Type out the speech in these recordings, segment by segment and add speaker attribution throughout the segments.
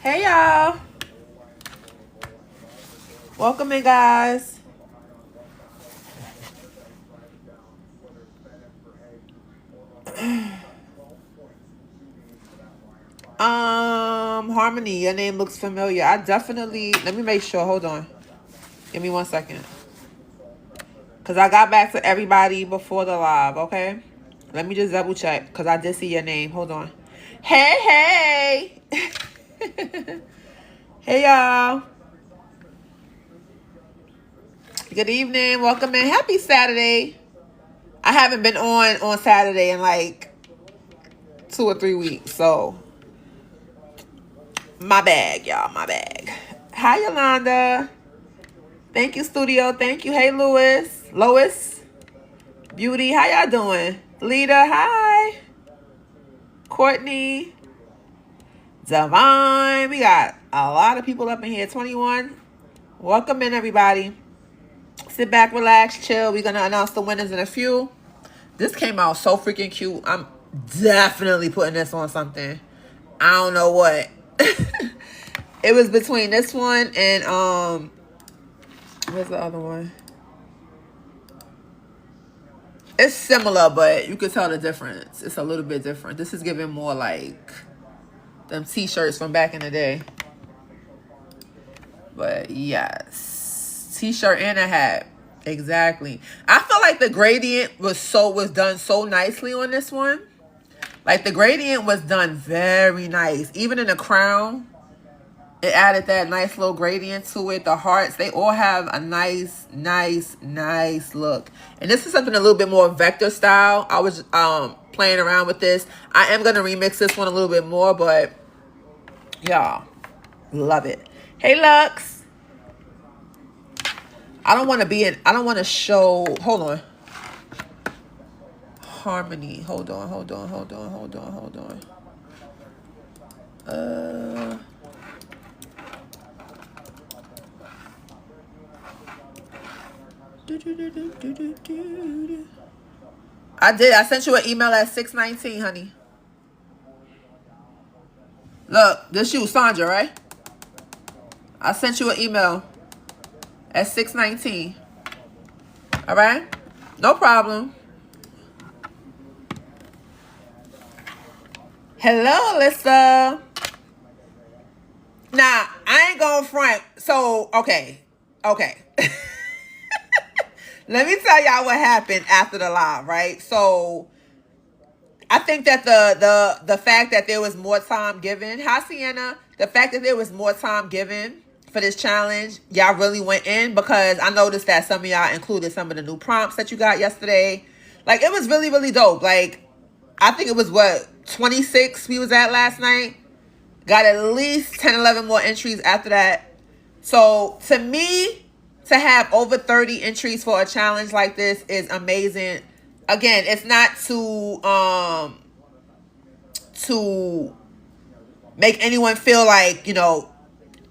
Speaker 1: Hey y'all, welcome in guys. Harmony, your name looks familiar. I definitely, let me make sure, hold on. Give me 1 second. Because I got back to everybody before the live, okay? Let me just double check because I did see your name. Hold on. Hey, hey. Hey y'all. Good evening. Welcome in. Happy Saturday. I haven't been on Saturday in like 2 or 3 weeks, so my bag, y'all, my bag. Hi, Yolanda. Thank you, studio. Thank you. Hey, Lois. Beauty. How y'all doing? Lita. Hi. Courtney. Devon. We got a lot of people up in here. 21. Welcome in, everybody. Sit back, relax, chill. We're going to announce the winners in a few. This came out so freaking cute. I'm definitely putting this on something. I don't know what. It was between this one and where's the other one? It's similar, but you could tell the difference. It's a little bit different. This is giving more like them t-shirts from back in the day. But yes, t-shirt and a hat. Exactly. I feel like the gradient was done so nicely on this one. Like the gradient was done very nice. Even in the crown, it added that nice little gradient to it. The hearts, they all have a nice look. And this is something a little bit more vector style. I was playing around with this. I am going to remix this one a little bit more, but y'all, love it. Hey, Lux. I don't want to show, hold on. Harmony. Hold on. I did. I sent you an email at 6:19, honey. Look, this you, Sandra, right? I sent you an email at 6:19. All right? No problem. Hello, Alyssa. Nah, I ain't going front. So, okay. Let me tell y'all what happened after the live, right? So, I think that the fact that there was more time given, hi Sienna, the fact that there was more time given for this challenge, y'all really went in, because I noticed that some of y'all included some of the new prompts that you got yesterday. Like, it was really dope. Like, I think it was 26 we was at last night. Got at least 10, 11 more entries after that. So to me, to have over 30 entries for a challenge like this is amazing. Again, it's not to make anyone feel like,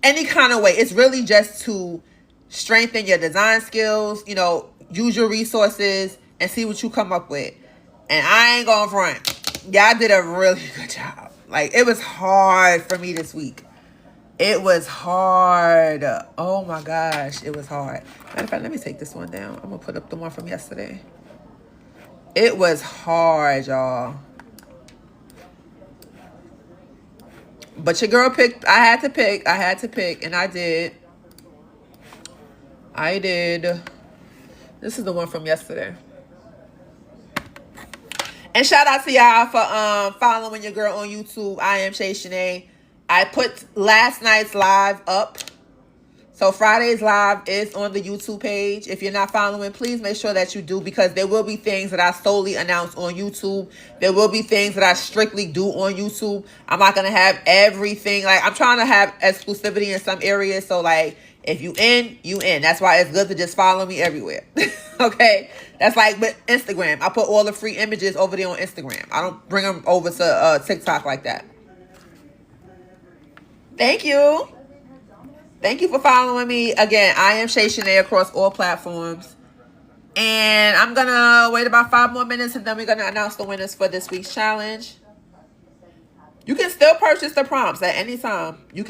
Speaker 1: any kind of way. It's really just to strengthen your design skills, use your resources and see what you come up with. And I ain't going front. Y'all did a really good job. Like, it was hard for me this week. It was hard. Oh my gosh, it was hard. Matter of fact, let me take this one down. I'm gonna put up the one from yesterday. It was hard, y'all. But your girl picked. I had to pick. And I did. This is the one from yesterday. And shout out to y'all for following your girl on YouTube. I am Shay Shanae. I put last night's live up. So Friday's live is on the YouTube page. If you're not following, please make sure that you do, because there will be things that I solely announce on YouTube. There will be things that I strictly do on YouTube. I'm not going to have everything. Like, I'm trying to have exclusivity in some areas. So, like, if you in, you in. That's why it's good to just follow me everywhere. Okay? That's like with Instagram. I put all the free images over there on Instagram. I don't bring them over to TikTok like that. Thank you. Thank you for following me. Again, I am Shay Shanae across all platforms. And I'm going to wait about 5 more minutes, and then we're going to announce the winners for this week's challenge. You can still purchase the prompts at any time. It's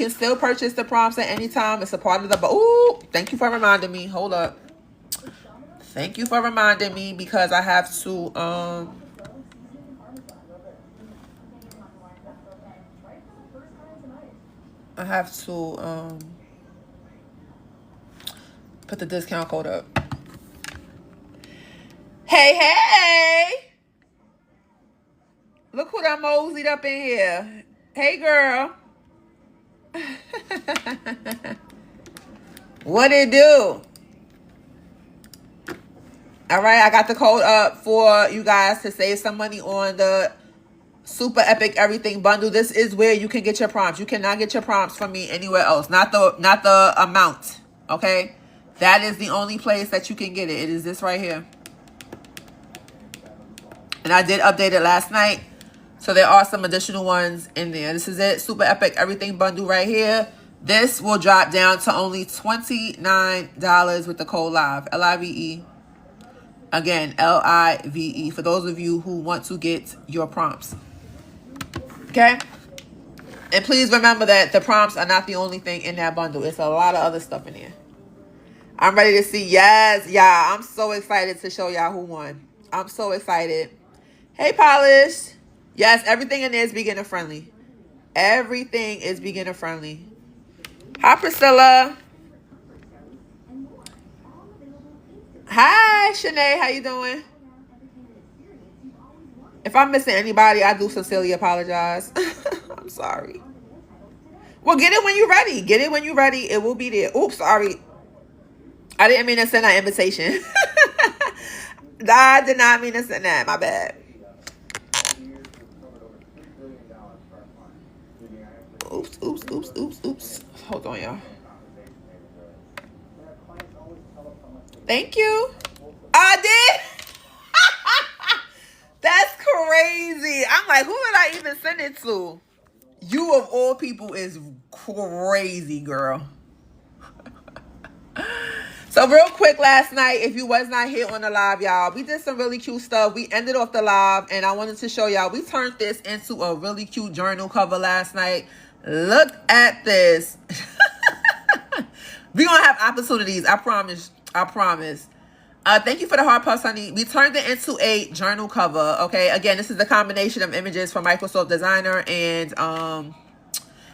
Speaker 1: a part of the... Ooh, thank you for reminding me. Hold up. Thank you for reminding me, because I have to... put the discount code up. Hey! Look who done moseyed up in here. Hey, girl. What it do? All right, I got the code up for you guys to save some money on the Super Epic Everything Bundle. This is where you can get your prompts. You cannot get your prompts from me anywhere else. Not the amount, okay? That is the only place that you can get it. It is this right here. And I did update it last night. So there are some additional ones in there. This is it. Super Epic Everything Bundle right here. This will drop down to only $29 with the code LIVE. L-I-V-E. Again, L-I-V-E. For those of you who want to get your prompts. Okay? And please remember that the prompts are not the only thing in that bundle. It's a lot of other stuff in there. I'm ready to see. Yes, y'all. I'm so excited to show y'all who won. I'm so excited. Hey, Polish. Yes, everything in there is beginner friendly. Everything is beginner friendly. Hi, Priscilla. Hi, Shanae. How you doing? If I'm missing anybody, I do sincerely apologize. I'm sorry. Well, get it when you're ready. Get it when you're ready. It will be there. Oops, sorry. I didn't mean to send that invitation. I did not mean to send that. My bad. Oops. Hold on, y'all. Thank you. I did. That's crazy. I'm like, who did I even send it to? You of all people is crazy, girl. So real quick, last night, if you was not here on the live, y'all, we did some really cute stuff. We ended off the live, and I wanted to show y'all. We turned this into a really cute journal cover last night. Look at this. We're going to have opportunities. I promise. Thank you for the heart pulse, honey. We turned it into a journal cover, okay? Again, this is the combination of images from Microsoft Designer, and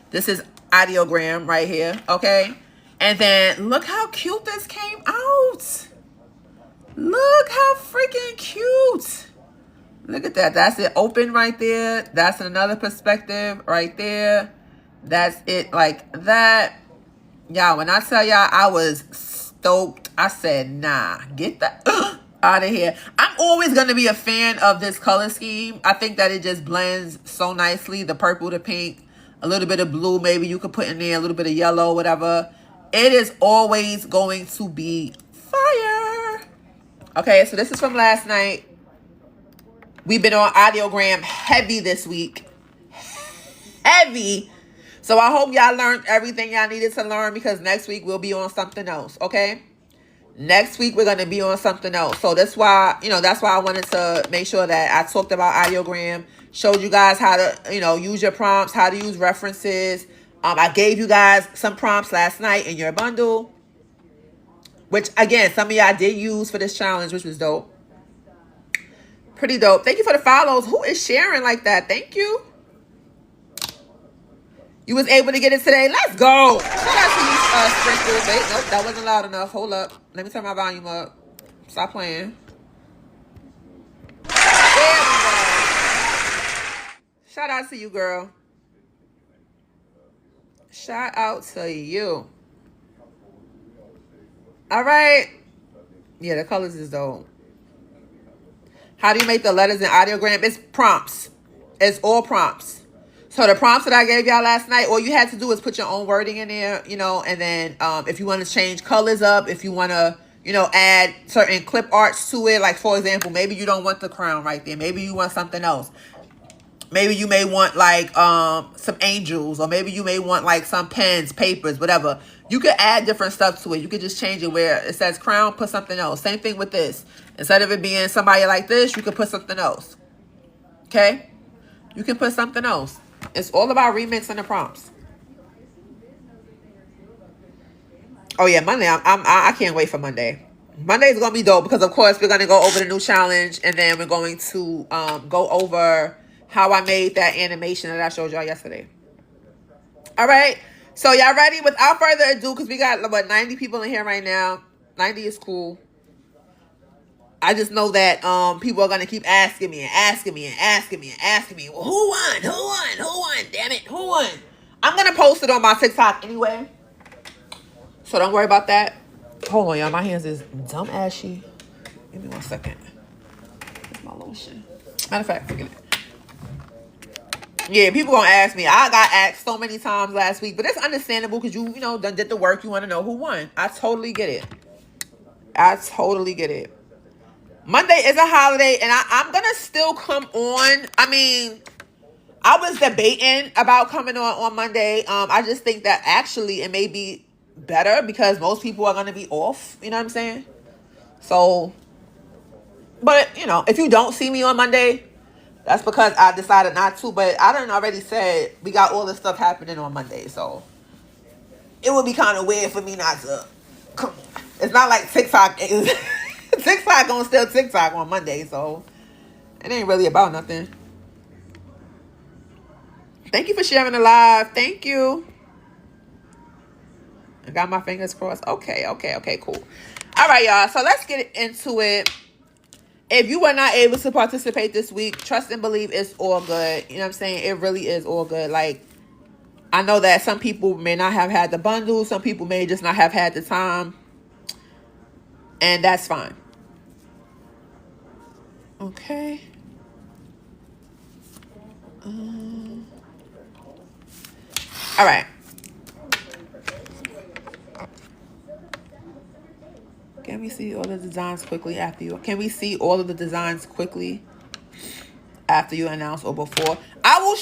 Speaker 1: this is ideogram right here, okay? And then look how cute this came out. Look how freaking cute. Look at that. That's it open right there. That's another perspective right there. That's it like that. Y'all, when I tell y'all I was stoked, I said, nah, get that out of here. I'm always going to be a fan of this color scheme. I think that it just blends so nicely. The purple, the pink, a little bit of blue. Maybe you could put in there a little bit of yellow, whatever. It is always going to be fire. Okay, so this is from last night. We've been on ideogram heavy this week. Heavy. So I hope y'all learned everything y'all needed to learn, because next week we'll be on something else, okay? Next week we're going to be on something else. So that's why, that's why I wanted to make sure that I talked about ideogram, showed you guys how to, use your prompts, how to use references. I gave you guys some prompts last night in your bundle, which, again, some of y'all did use for this challenge, which was dope. Pretty dope. Thank you for the follows. Who is sharing like that? Thank you. You was able to get it today. Let's go. Shout out to you, Sprinkle. Wait, nope, that wasn't loud enough. Hold up. Let me turn my volume up. Stop playing. There we go. Shout out to you, girl. Shout out to you. All right. Yeah, the colors is dope. How do you make the letters in audiogram? It's prompts. It's all prompts. So the prompts that I gave y'all last night, all you had to do is put your own wording in there, you know, and then if you want to change colors up, if you want to, you know, add certain clip arts to it, like for example, maybe you don't want the crown right there. Maybe you want something else. Maybe you may want like some angels, or maybe you may want like some pens, papers, whatever. You could add different stuff to it. You could just change it where it says crown, put something else. Same thing with this. Instead of it being somebody like this, you could put something else. Okay? You can put something else. It's all about remixing the prompts. Oh yeah, Monday. I can't wait for Monday. Monday is gonna be dope because of course we're gonna go over the new challenge, and then we're going to go over how I made that animation that I showed y'all yesterday. All right. So y'all ready? Without further ado, because we got what 90 people in here right now. 90 is cool. I just know that people are gonna keep asking me and asking me and asking me and asking me. Well, who won? Who won? Who won? Damn it, who won? I'm gonna post it on my TikTok anyway, so don't worry about that. Hold on, y'all. My hands is dumb ashy. Give me 1 second. Where's my lotion? Matter of fact, forget it. Yeah, people gonna ask me. I got asked so many times last week, but it's understandable because you know, done did the work. You want to know who won. I totally get it. I totally get it. Monday is a holiday, and I'm going to still come on. I mean, I was debating about coming on Monday. I just think that actually it may be better because most people are going to be off. You know what I'm saying? So, but, you know, if you don't see me on Monday, that's because I decided not to. But I done already said we got all this stuff happening on Monday. So, it would be kind of weird for me not to come on. It's not like TikTok is... TikTok gonna still TikTok on Monday, so it ain't really about nothing. Thank you for sharing the live. Thank you. I got my fingers crossed. Okay, cool. All right, y'all. So let's get into it. If you were not able to participate this week, trust and believe it's all good. You know what I'm saying? It really is all good. Like, I know that some people may not have had the bundle. Some people may just not have had the time. And that's fine. Okay. All right. Can we see all the designs quickly after you? Can we see all of the designs quickly after you announce or before? I will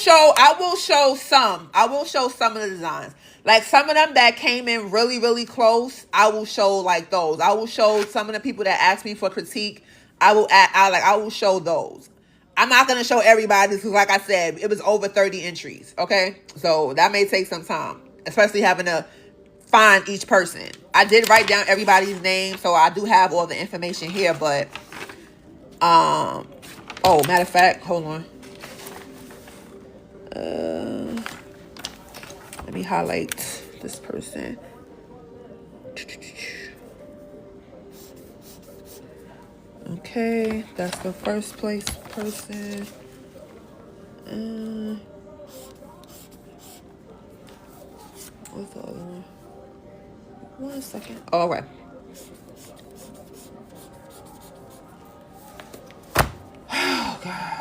Speaker 1: show some. I will show some of the designs. Like some of them that came in really, really close. I will show like those. I will show some of the people that asked me for critique. I will show those. I'm not going to show everybody because like I said, it was over 30 entries. Okay. So that may take some time, especially having to find each person. I did write down everybody's name. So I do have all the information here, but, oh, matter of fact, hold on. Let me highlight this person. Okay, that's the first place person. What's the other one? 1 second. All right. Oh, God.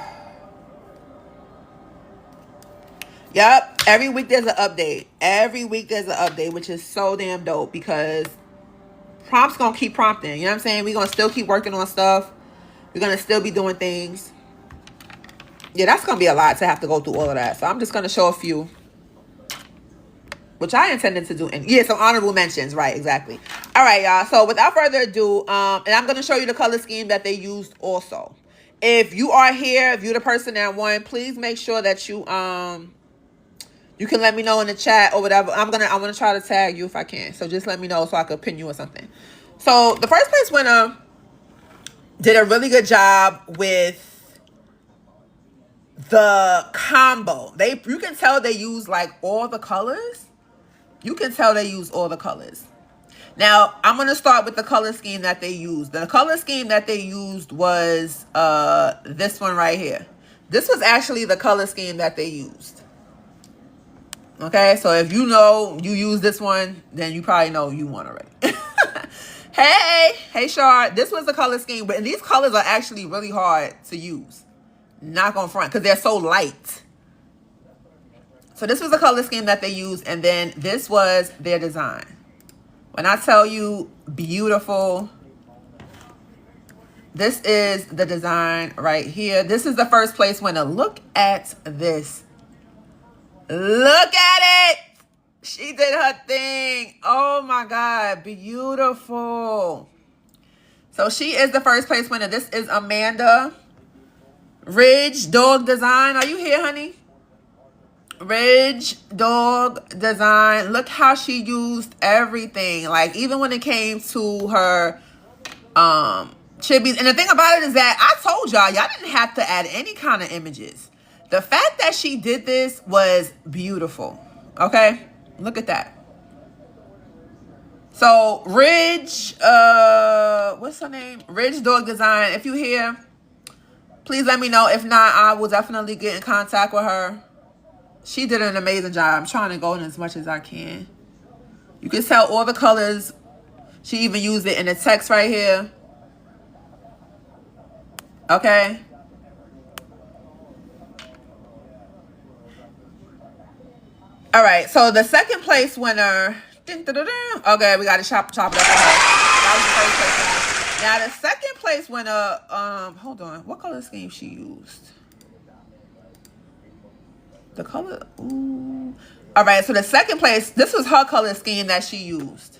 Speaker 1: Yep. Every week there's an update. Every week there's an update, which is so damn dope because prompts gonna keep prompting. You know what I'm saying? We're gonna still keep working on stuff. We're gonna still be doing things. Yeah, that's gonna be a lot to have to go through all of that. So I'm just gonna show a few, which I intended to do. And yeah, some honorable mentions. Right, exactly. All right, y'all. So without further ado, and I'm gonna show you the color scheme that they used also. If you are here, if you're the person that won, please make sure that you you can let me know in the chat or whatever. I'm gonna try to tag you if I can. So just let me know so I could pin you or something. So the first place winner did a really good job with the combo. You can tell they use like all the colors. You can tell they use all the colors. Now, I'm going to start with the color scheme that they used. The color scheme that they used was this one right here. This was actually the color scheme that they used. Okay, so if you know you use this one, then you probably know you won already. Hey, Shard. This was the color scheme, but these colors are actually really hard to use. Not gonna front, because they're so light. So this was the color scheme that they used, and then this was their design. When I tell you beautiful, this is the design right here. This is the first place winner. Look at this. Look at it. She did her thing. Oh my God, beautiful. So she is the first place winner. This is Amanda. Ridge Dog Design. Are you here, honey? Ridge Dog Design. Look how she used everything. Like, even when it came to her chibis. And the thing about it is that I told y'all didn't have to add any kind of images. The fact that she did this was beautiful. Okay? Look at that. So, Ridge, what's her name? Ridge Dog Design. If you here, please let me know. If not, I will definitely get in contact with her. She did an amazing job. I'm trying to go in as much as I can. You can tell all the colors. She even used it in the text right here. Okay. All right. So the second place winner. Okay, we got to chop it up for her. That was the first place winner. Now the second place winner. Hold on. What color scheme she used? The color, ooh. All right, so the second place, this was her color scheme that she used.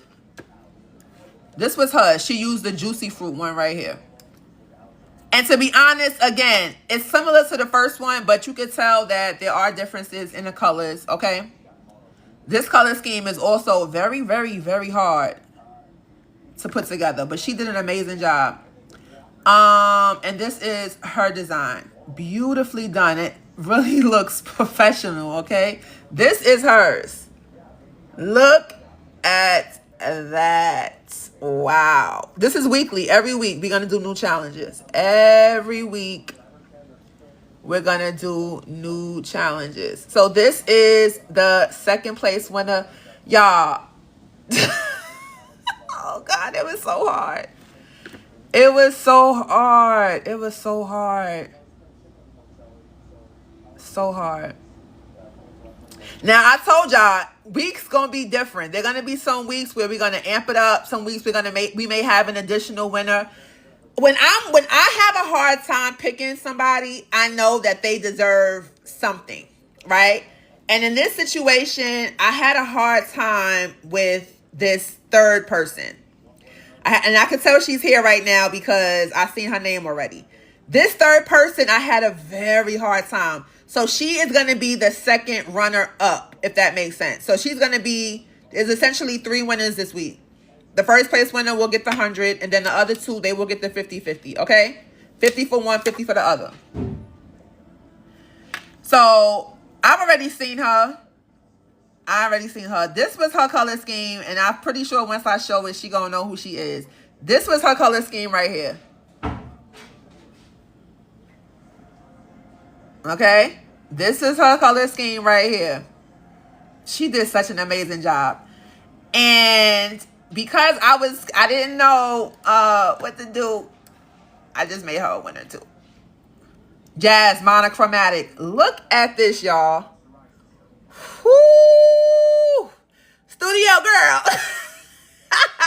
Speaker 1: This was her. She used the juicy fruit one right here. And to be honest, again, it's similar to the first one, but you could tell that there are differences in the colors, okay? This color scheme is also very, very, very hard to put together, but she did an amazing job. And this is her design. Beautifully done. It really looks professional, okay? This is hers. Look at that. Wow. This is weekly. Every week we're going to do new challenges. Every week we're going to do new challenges. So this is the second place winner. Y'all. Oh God, it was so hard. It was so hard. It was so hard. So hard. Now, I told y'all, weeks gonna be different. There gonna be some weeks where we're gonna amp it up. Some weeks we may have an additional winner. When I have a hard time picking somebody, I know that they deserve something, right? And in this situation, I had a hard time with this third person. And I can tell she's here right now because I've seen her name already. This third person, I had a very hard time. So she is going to be the second runner up, if that makes sense. So she's going to be, there's essentially 3 winners this week. The first place winner will get the 100, and then the other 2, they will get the 50-50, okay? 50 for one, 50 for the other. So I've already seen her. This was her color scheme, and I'm pretty sure once I show it, she going to know who she is. This was her color scheme right here. Okay? This is her color scheme right here. She did such an amazing job. And because I didn't know what to do, I just made her a winner too. Jazz Monochromatic. Look at this, y'all. Whoo! Studio girl.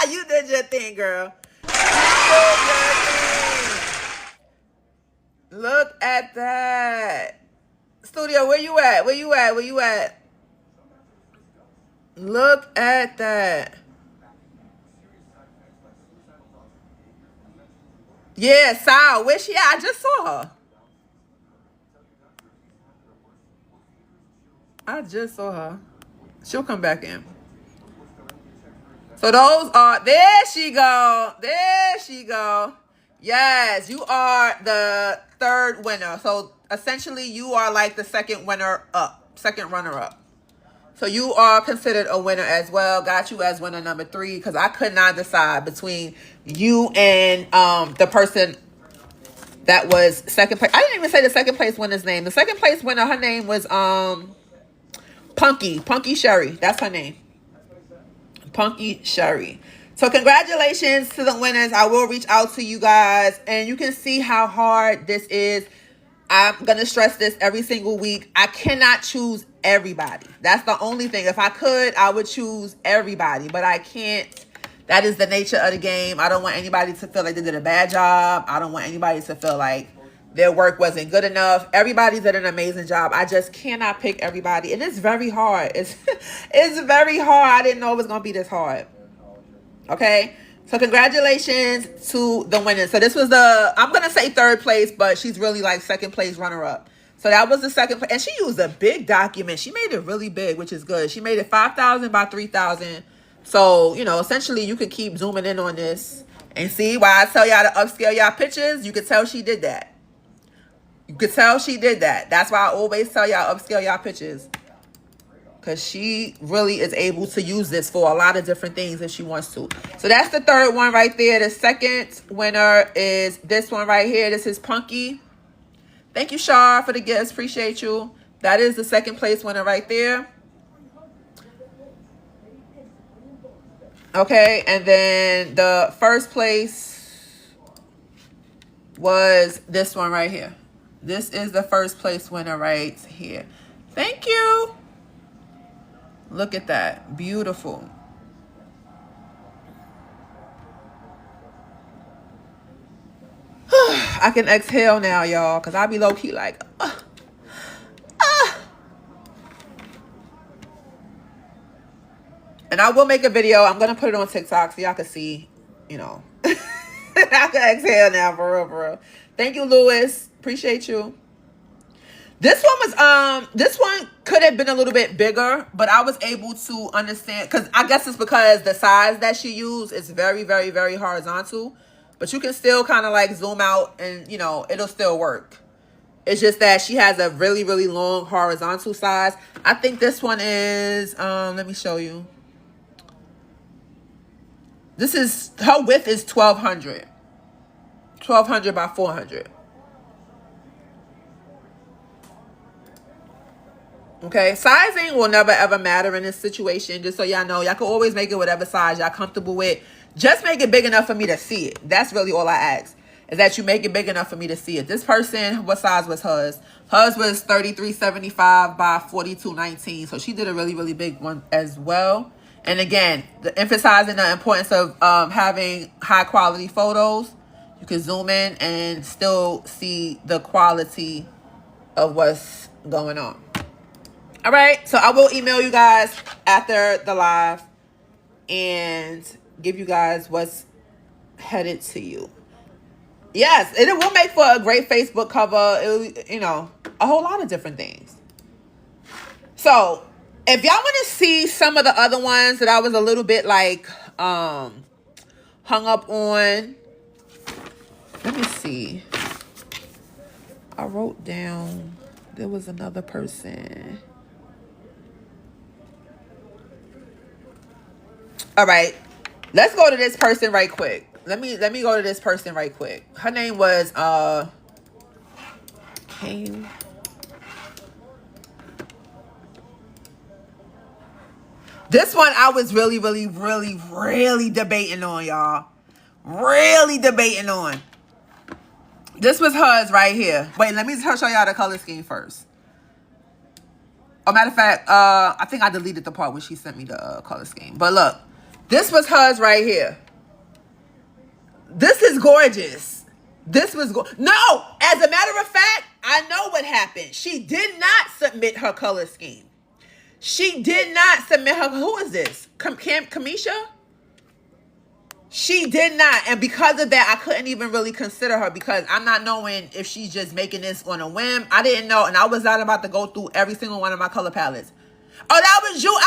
Speaker 1: You did your thing, girl. You did your thing. Look at that. Studio, where you at? Where you at? Where you at? Look at that. Yeah, Sal. Where she at? I just saw her. I just saw her. She'll come back in. So those are, there she go. There she go. Yes, you are the third winner. So essentially you are like the second runner up. So you are considered a winner as well. Got you as winner number 3 because I could not decide between you and the person that was second place. I didn't even say the second place winner's name. The second place winner, her name was Punky Sherry. That's her name. Punky Sherry. So congratulations to the winners. I will reach out to you guys, and you can see how hard this is. I'm going to stress this every single week. I cannot choose everybody. That's the only thing. If I could, I would choose everybody, but I can't. That is the nature of the game. I don't want anybody to feel like they did a bad job. I don't want anybody to feel like their work wasn't good enough. Everybody did an amazing job. I just cannot pick everybody. And it's very hard. It's very hard. I didn't know it was going to be this hard. Okay? So congratulations to the winners. So this was I'm going to say third place, but she's really like second place runner up. So that was the second place. And she used a big document. She made it really big, which is good. She made it 5,000 by 3,000. So, you know, essentially you can keep zooming in on this and see why I tell y'all to upscale y'all pictures. You could tell she did that. You could tell she did that. That's why I always tell y'all upscale y'all pictures. Because she really is able to use this for a lot of different things if she wants to. So that's the third one right there. The second winner is this one right here. This is Punky. Thank you, Shar, for the gifts. Appreciate you. That is the second place winner right there. Okay, and then the first place was this one right here. This is the first place winner right here. Thank you. Look at that. Beautiful. I can exhale now, y'all, because I'll be low-key like, And I will make a video. I'm going to put it on TikTok so y'all can see, you know. I can exhale now, for real, for real. Thank you, Lewis. Appreciate you. This one could have been a little bit bigger, but I was able to understand, because I guess it's because the size that she used is very, very, very horizontal. But you can still kind of like zoom out and, you know, it'll still work. It's just that she has a really, really long horizontal size. I think this one is, let me show you. This is, her width is 1,200. 1,200 by 400. Okay, sizing will never ever matter in this situation. Just so y'all know, y'all can always make it whatever size y'all comfortable with. Just make it big enough for me to see it. That's really all I ask, is that you make it big enough for me to see it. This person, what size was hers? Hers was 3375 by 4219. So she did a really, really big one as well. And again, emphasizing the importance of having high quality photos. You can zoom in and still see the quality of what's going on. All right, so I will email you guys after the live and give you guys what's headed to you. Yes, it will make for a great Facebook cover. It, you know, a whole lot of different things. So if y'all want to see some of the other ones that I was a little bit like hung up on, let me see. I wrote down, there was another person. All right, let's go to this person right quick. Let me go to this person right quick. Her name was Kane. This one I was really, really, really, really debating on, y'all. Really debating on. This was hers right here. Wait, let me show y'all the color scheme first. Oh, matter of fact, I think I deleted the part where she sent me the color scheme. But look. This was hers right here. This is gorgeous. This was no, as a matter of fact, I know what happened. She did not submit her color scheme. She did not submit her. Who is this? Kamisha? She did not. And because of that, I couldn't even really consider her because I'm not knowing if she's just making this on a whim. I didn't know. And I was not about to go through every single one of my color palettes. Oh, that was you.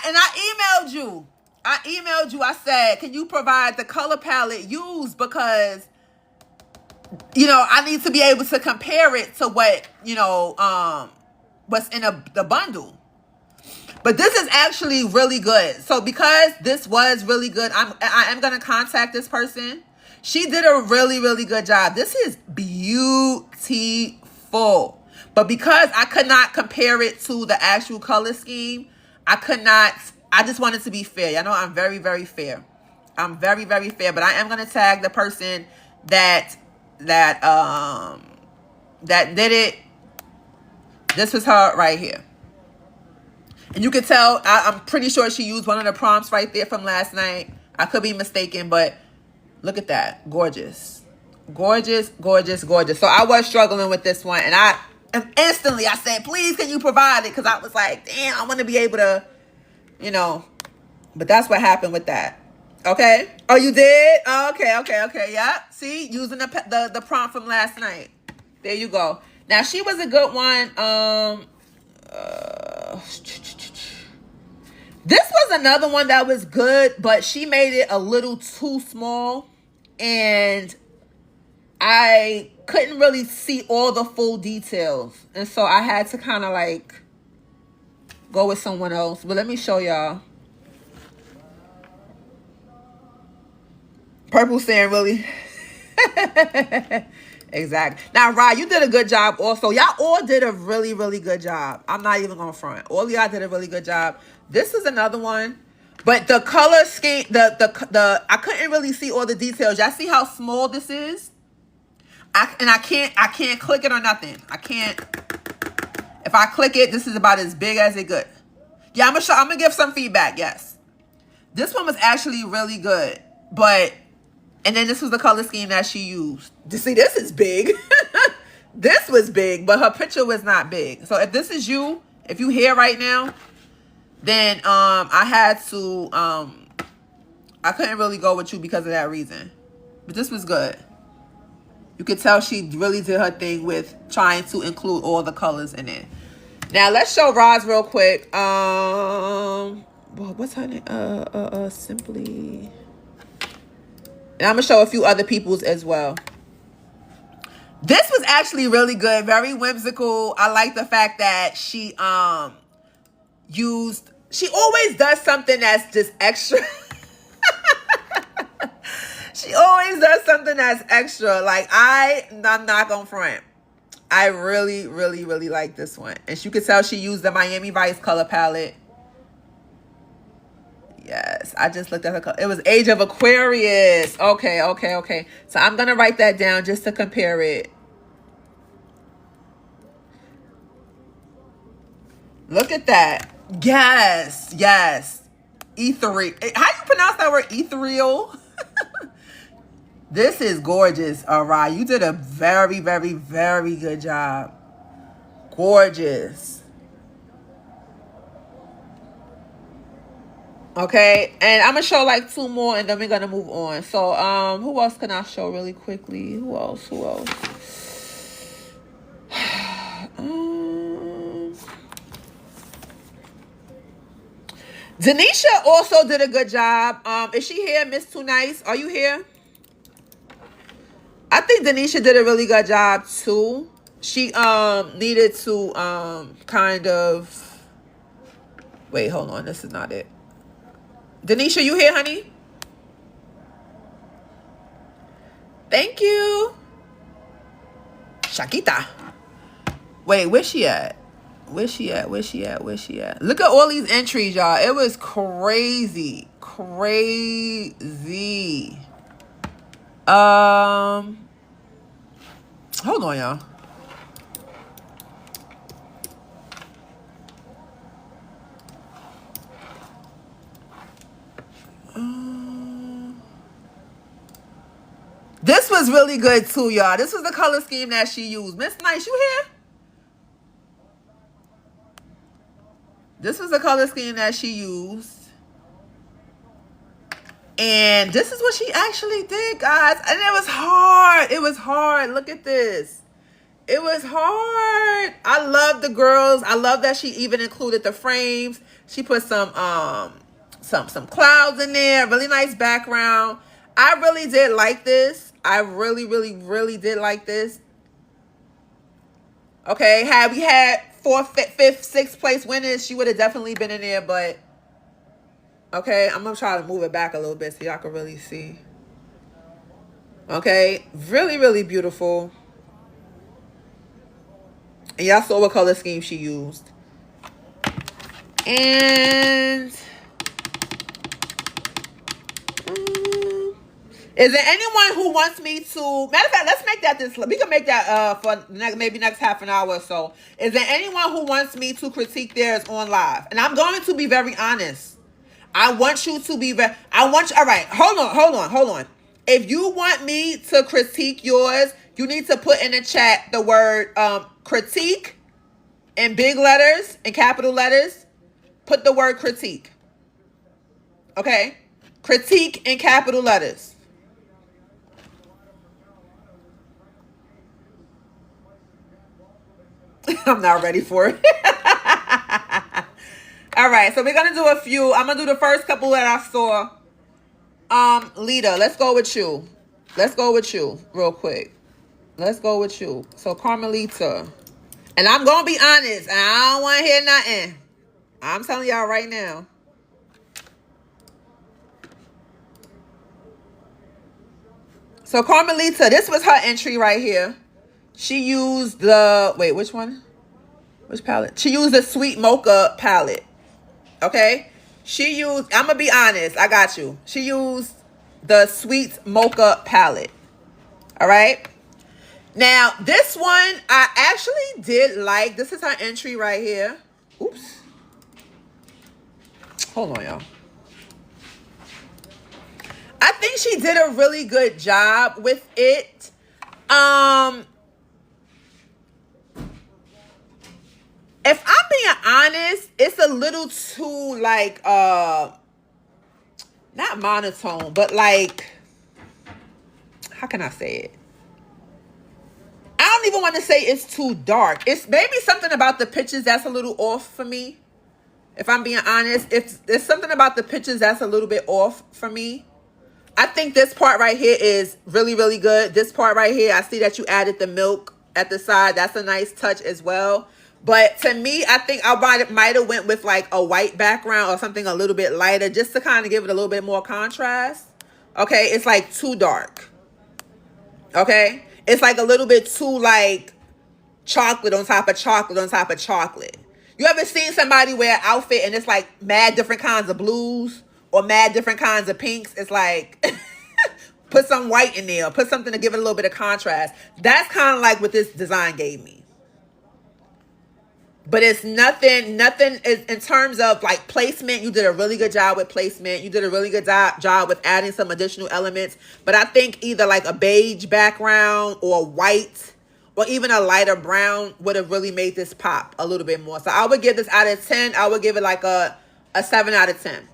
Speaker 1: And I emailed you. I said, can you provide the color palette used? Because you know, I need to be able to compare it to what, you know, what's in the bundle. But this is actually really good. So because this was really good, I am going to contact this person. She did a really, really good job. This is beautiful. But because I could not compare it to the actual color scheme, I just wanted to be fair. Y'all know I'm very, very fair. I'm very, very fair. But I am going to tag the person that did it. This was her right here. And you can tell, I'm pretty sure she used one of the prompts right there from last night. I could be mistaken, but look at that. Gorgeous. Gorgeous, gorgeous, gorgeous. So I was struggling with this one. And instantly I said, please, can you provide it? Because I was like, damn, I want to be able to, you know. But that's what happened with that. Okay. Oh, you did? Oh, okay. Yeah. See, using the prompt from last night. There you go. Now, she was a good one. This was another one that was good, but she made it a little too small. And I couldn't really see all the full details. And so I had to kind of like go with someone else. But let me show y'all. Purple saying really. Exactly. Now, Rod, you did a good job also. Y'all all did a really, really good job. I'm not even going to front. All of y'all did a really good job. This is another one. But the color scheme, I couldn't really see all the details. Y'all see how small this is? I can't click it or nothing. I can't. If I click it, this is about as big as it good. Yeah, I'm gonna give some feedback. Yes. This one was actually really good. And then this was the color scheme that she used. You see, this is big. This was big, but her picture was not big. So if this is you, if you here right now, then I had to I couldn't really go with you because of that reason. But this was good. You could tell she really did her thing with trying to include all the colors in it. Now let's show Roz real quick. What's her name? Simply. And I'm gonna show a few other people's as well. This was actually really good, very whimsical. I like the fact that she she always does something that's just extra. She always does something that's extra. Like I'm not gonna front. I really, really, really like this one. And you could tell she used the Miami Vice color palette. Yes, I just looked at her color. It was Age of Aquarius. Okay. So I'm going to write that down just to compare it. Look at that. Yes. Ethereal. How do you pronounce that word? Ethereal? This is gorgeous. All right. You did a very, very, very good job. Gorgeous. Okay, and I'm gonna show like two more, and then we're gonna move on. So, who else can I show really quickly? Who else? Denisha also did a good job. Is she here, Miss Too Nice? Are you here? I think Denisha did a really good job too. She needed to kind of wait. Hold on, this is not it. Denisha, you here, honey? Thank you. Shakita. Wait, where's she at? Where's she at? Look at all these entries, y'all. It was crazy. Hold on, y'all. This was really good too, y'all. This was the color scheme that she used. Miss Nice, you here? This was the color scheme that she used. And this is what she actually did, guys. And it was hard. Look at this. It was hard. I love the girls. I love that she even included the frames. She put some clouds in there. Really nice background. I really did like this. I really, really, really did like this. Okay, had we had 4th, 5th, 6th place winners, she would have definitely been in there, but okay, I'm gonna try to move it back a little bit so y'all can really see. Okay, really, really beautiful. And y'all saw what color scheme she used. And is there anyone who wants me to, matter of fact, let's make that this, we can make that for maybe next half an hour or so. Is there anyone who wants me to critique theirs on live? And I'm going to be very honest. I want you to be very, all right, hold on. If you want me to critique yours, you need to put in the chat the word critique in big letters, in capital letters. Put the word critique. Okay? Critique in capital letters. I'm not ready for it. All right, so we're going to do a few. I'm going to do the first couple that I saw. Lita, let's go with you. Let's go with you real quick. Let's go with you. So, Carmelita. And I'm going to be honest. I don't want to hear nothing. I'm telling y'all right now. So, Carmelita, this was her entry right here. She used the, wait, which one? Which palette? She used the Sweet Mocha palette. Okay? She used, I'm going to be honest. I got you. She used the Sweet Mocha palette. All right? Now, this one, I actually did like. This is her entry right here. Oops. Hold on, y'all. I think she did a really good job with it. If I'm being honest, it's a little too like not monotone, but like, how can I say it? I don't even want to say it's too dark. It's maybe something about the pictures that's a little off for me. If I'm being honest, it's something about the pictures that's a little bit off for me. I think this part right here is really, really good. This part right here, I see that you added the milk at the side. That's a nice touch as well. But to me, I think I might have went with like a white background or something a little bit lighter just to kind of give it a little bit more contrast. Okay, it's like too dark. Okay, it's like a little bit too like chocolate on top of chocolate on top of chocolate. You ever seen somebody wear an outfit and it's like mad different kinds of blues or mad different kinds of pinks? It's like put some white in there, put something to give it a little bit of contrast. That's kind of like what this design gave me. But it's nothing is in terms of like placement. You did a really good job with placement. You did a really good job with adding some additional elements. But I think either like a beige background or white or even a lighter brown would have really made this pop a little bit more. So I would give this out of 10. I would give it like a 7 out of 10.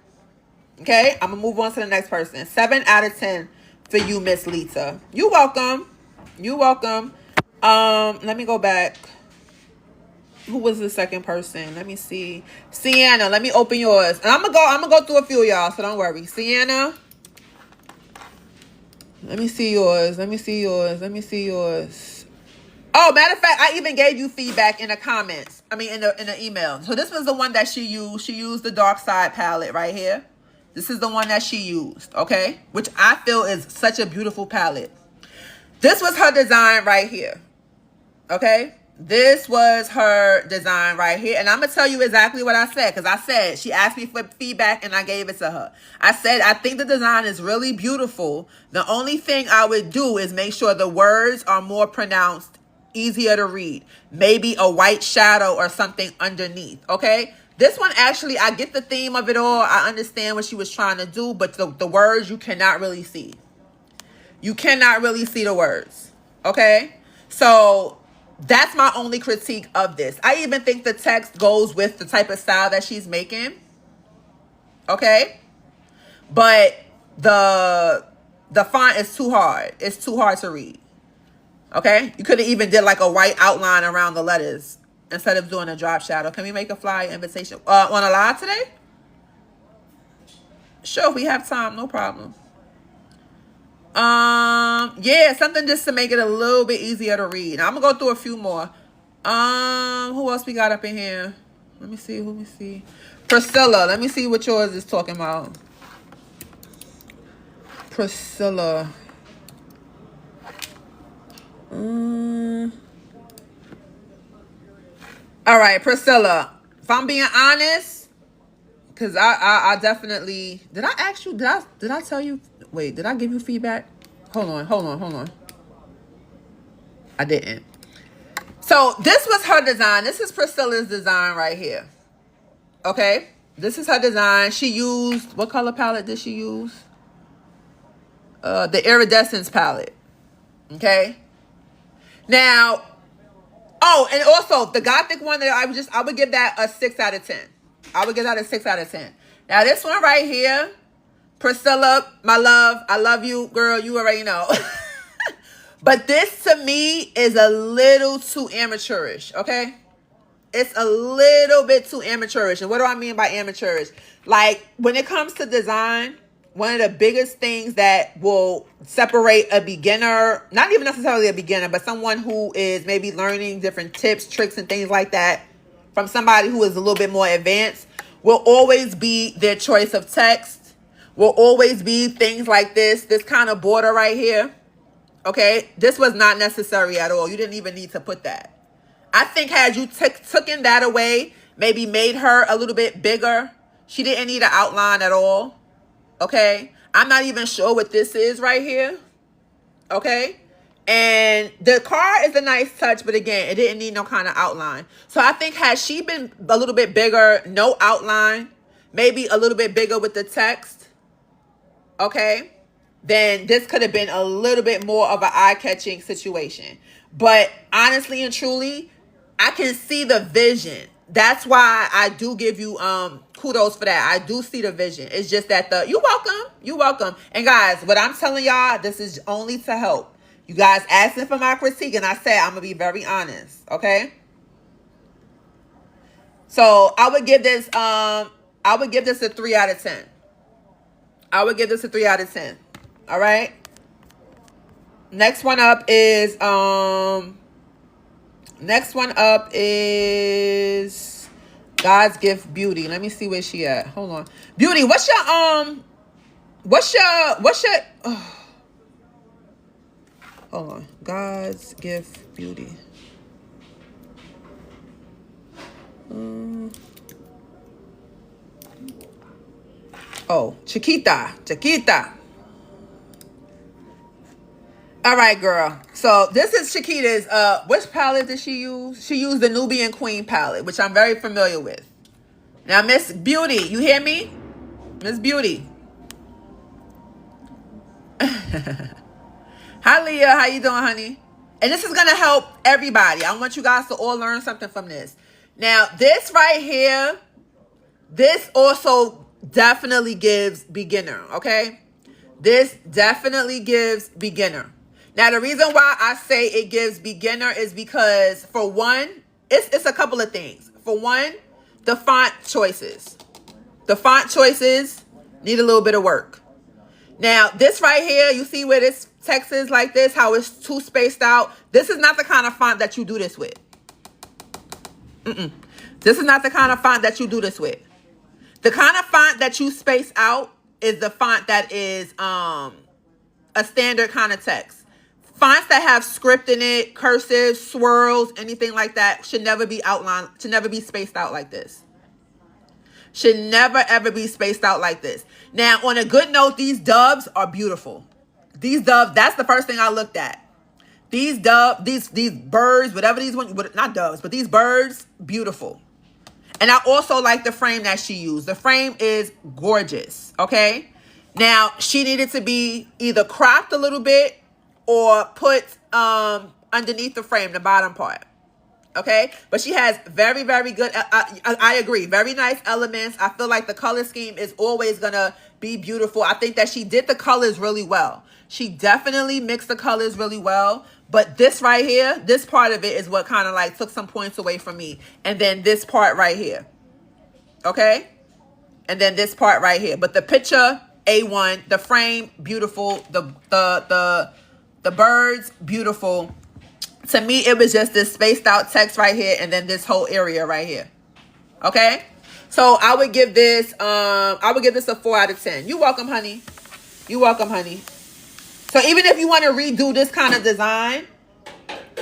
Speaker 1: Okay, I'm going to move on to the next person. 7 out of 10 for you, Miss Lita. You're welcome. You're welcome. Let me go back. Who was the second person? Let me see. Sienna, let me open yours. And I'm gonna go through a few of y'all, so don't worry. Sienna. Let me see yours. Let me see yours. Let me see yours. Oh, matter of fact, I even gave you feedback in the comments. I mean, in the email. So this was the one that she used. She used the Dark Side palette right here. This is the one that she used, okay? Which I feel is such a beautiful palette. This was her design right here, okay? This was her design right here. And I'm going to tell you exactly what I said. Because I said, she asked me for feedback and I gave it to her. I said, I think the design is really beautiful. The only thing I would do is make sure the words are more pronounced, easier to read. Maybe a white shadow or something underneath. Okay. This one, actually, I get the theme of it all. I understand what she was trying to do. But the words, you cannot really see. You cannot really see the words. Okay. So that's my only critique of this. I even think the text goes with the type of style that she's making. Okay. But the font is too hard. It's too hard to read. Okay. You could have even did like a white outline around the letters instead of doing a drop shadow. Can we make a flyer invitation? On a live today? Sure, if we have time, no problem. Yeah, something just to make it a little bit easier to read. Now, I'm gonna go through a few more. Who else we got up in here? Let me see. Priscilla. Let me see what yours is talking about. Priscilla. All right, Priscilla. If I'm being honest, because I definitely did. I ask you? Did I tell you? Wait, did I give you feedback? Hold on. I didn't. So this was her design. This is Priscilla's design right here. Okay, this is her design. She used, what color palette did she use? The Iridescence palette. Okay. Now, oh, and also the Gothic one that I would give that a 6 out of 10. I would give that a 6 out of 10. Now this one right here, Priscilla, my love, I love you, girl. You already know. But this to me is a little too amateurish. Okay. It's a little bit too amateurish. And what do I mean by amateurish? Like, when it comes to design, one of the biggest things that will separate a beginner, not even necessarily a beginner, but someone who is maybe learning different tips, tricks, and things like that from somebody who is a little bit more advanced, will always be their choice of text, will always be things like this kind of border right here. Okay? This was not necessary at all. You didn't even need to put that. I think had you taken that away, maybe made her a little bit bigger, she didn't need an outline at all. Okay? I'm not even sure what this is right here. Okay? And the car is a nice touch, but again, it didn't need no kind of outline. So I think had she been a little bit bigger, no outline, maybe a little bit bigger with the text, okay, then this could have been a little bit more of an eye-catching situation. But honestly and truly, I can see the vision. That's why I do give you kudos for that. I do see the vision. It's just that you're welcome. And guys, what I'm telling y'all, this is only to help. You guys asking for my critique, and I said I'm gonna be very honest. Okay. So I would give this a 3 out of 10. I would give this a 3 out of 10. All right. Next one up is God's Gift Beauty. Let me see where she at. Hold on. Beauty, what's your oh. Hold on. God's Gift Beauty. Oh, Chiquita. All right, girl. So this is Chiquita's. Which palette did she use? She used the Nubian Queen palette, which I'm very familiar with. Now, Miss Beauty, you hear me? Miss Beauty. Hi, Leah. How you doing, honey? And this is going to help everybody. I want you guys to all learn something from this. Now, this right here, this also definitely gives beginner, okay? This definitely gives beginner. Now, the reason why I say it gives beginner is because, for one, it's a couple of things. For one, the font choices. The font choices need a little bit of work. Now, this right here, you see where this text is like this, how it's too spaced out. This is not the kind of font that you do this with. This is not the kind of font that you do this with. The kind of font that you space out is the font that is a standard kind of text. Fonts that have script in it, cursive, swirls, anything like that should never be outlined, should never be spaced out like this. Should never, ever be spaced out like this. Now, on a good note, these doves are beautiful. These doves, that's the first thing I looked at. These birds, whatever these ones, not doves, but these birds, beautiful. And I also like the frame that she used. The frame is gorgeous, okay? Now, she needed to be either cropped a little bit or put underneath the frame, the bottom part. Okay? But she has very, very good, I agree, very nice elements. I feel like the color scheme is always going to be beautiful. I think that she did the colors really well. She definitely mixed the colors really well. But this right here, this part of it is what kind of like took some points away from me. And then this part right here. Okay? And then this part right here. But the picture A1. The frame, beautiful. The birds, beautiful. To me, it was just this spaced out text right here, and then this whole area right here. Okay? So I would give this a 4 out of 10. You're welcome, honey. You're welcome, honey. So even if you want to redo this kind of design,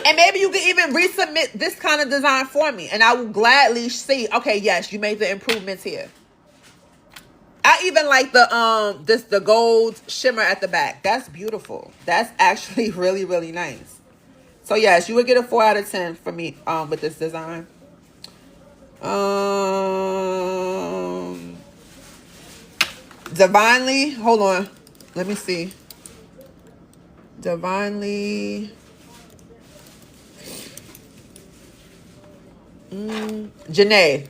Speaker 1: and maybe you can even resubmit this kind of design for me, and I will gladly see, okay, yes, you made the improvements here. I even like the gold shimmer at the back. That's beautiful. That's actually really, really nice. So yes, you would get a 4 out of 10 for me with this design. Divinely, hold on. Let me see. Divinely. Janae.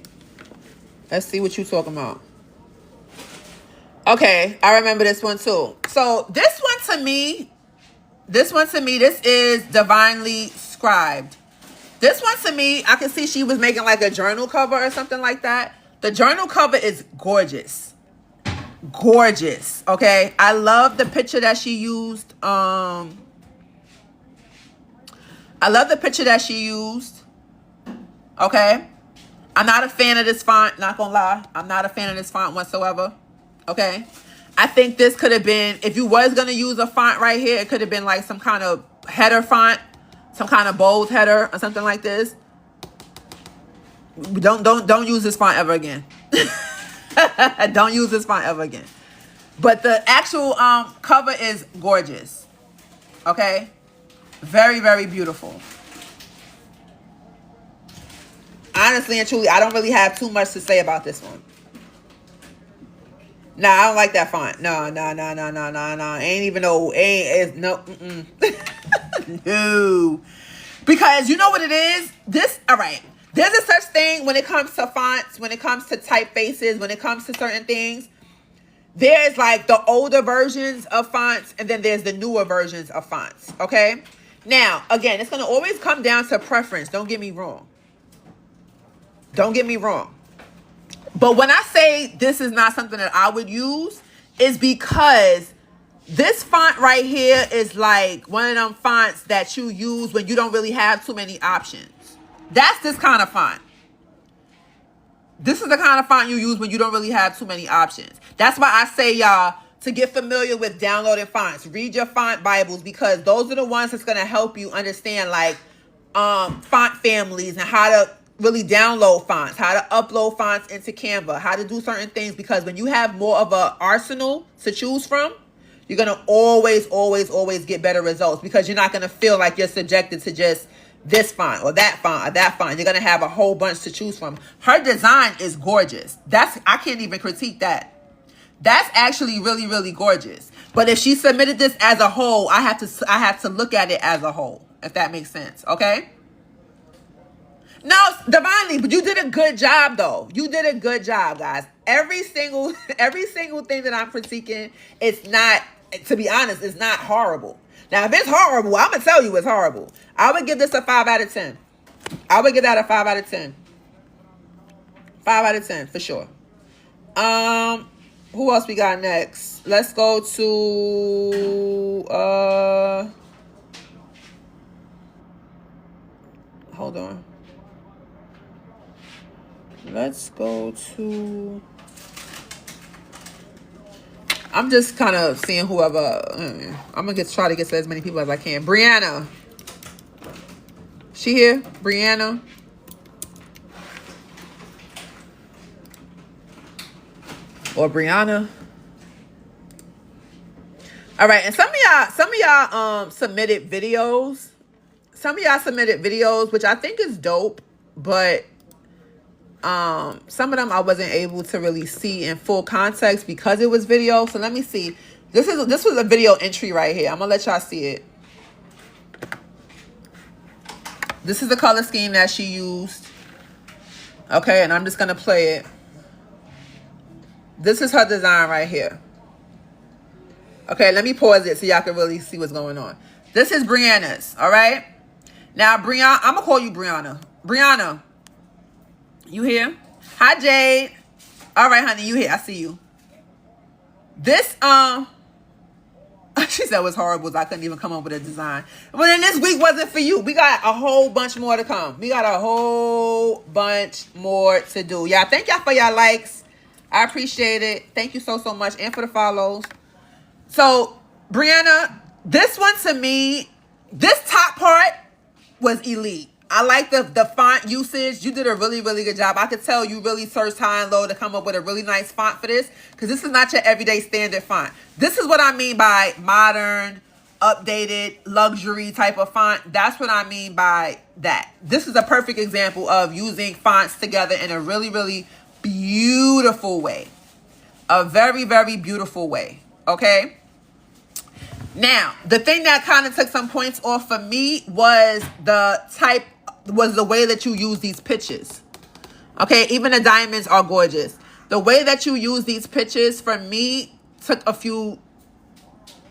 Speaker 1: Let's see what you talking about. Okay, I remember this one too. So this one to me, this is divinely scribed. This one to me, I can see she was making like a journal cover or something like that. The journal cover is gorgeous. Gorgeous. Okay. I love the picture that she used. I love the picture that she used. Okay. I'm not a fan of this font, not gonna lie. I'm not a fan of this font whatsoever. Okay. I think this could have been, if you was gonna use a font right here, it could have been like some kind of header font, some kind of bold header or something like this. Don't use this font ever again. Don't use this font ever again. But the actual cover is gorgeous. Okay? Very, very beautiful. Honestly and truly, I don't really have too much to say about this one. Nah, I don't like that font. No. Ain't even no, it's no, no. Because you know what it is? All right. There's a such thing when it comes to fonts, when it comes to typefaces, when it comes to certain things. There's like the older versions of fonts, and then there's the newer versions of fonts, okay? Now, again, it's going to always come down to preference. Don't get me wrong. Don't get me wrong. But when I say this is not something that I would use, is because this font right here is like one of them fonts that you use when you don't really have too many options. That's this kind of font. This is the kind of font you use when you don't really have too many options. That's why I say, y'all, to get familiar with downloading fonts. Read your font Bibles, because those are the ones that's going to help you understand like font families and how to really download fonts, how to upload fonts into Canva, how to do certain things. Because when you have more of an arsenal to choose from, you're going to always get better results, because you're not going to feel like you're subjected to just this font or that font or that font. You're going to have a whole bunch to choose from. Her design is gorgeous. I can't even critique that. That's actually really, really gorgeous. But if she submitted this as a whole, I have to look at it as a whole, if that makes sense. Okay? No, Divinely, but you did a good job though. You did a good job, guys. Every single thing that I'm critiquing, it's not, to be honest, it's not horrible. Now, if it's horrible, I'm going to tell you it's horrible. I would give this a 5 out of 10. I would give that a 5 out of 10. 5 out of 10 for sure. Who else we got next? Let's go to hold on. Let's go to, I'm just kind of seeing whoever. I'm gonna try to get to as many people as I can. Brianna, she here? Brianna. Or Brianna. All right, and some of y'all submitted videos. Some of y'all submitted videos, which I think is dope, but some of them I wasn't able to really see in full context because it was video. So let me see. This was a video entry right here. I'm gonna let y'all see it. This is the color scheme that she used. Okay, and I'm just gonna play it. This is her design right here. Okay, let me pause it so y'all can really see what's going on. This is Brianna's, all right? Now, Brianna, I'm gonna call you Brianna. Brianna, you here? Hi, Jade. All right, honey, you here. I see you. This, she said it was horrible. I couldn't even come up with a design. But then this week wasn't for you. We got a whole bunch more to come. We got a whole bunch more to do. Y'all, thank y'all for y'all likes. I appreciate it. Thank you so, so much. And for the follows. So, Brianna, this one to me, this top part was elite. I like the font usage. You did a really, really good job. I could tell you really searched high and low to come up with a really nice font for this, because this is not your everyday standard font. This is what I mean by modern, updated, luxury type of font. That's what I mean by that. This is a perfect example of using fonts together in a really, really beautiful way. A very, very beautiful way. Okay? Now, the thing that kind of took some points off for me was the way that you use these pictures. Okay, even the diamonds are gorgeous. The way that you use these pictures for me took a few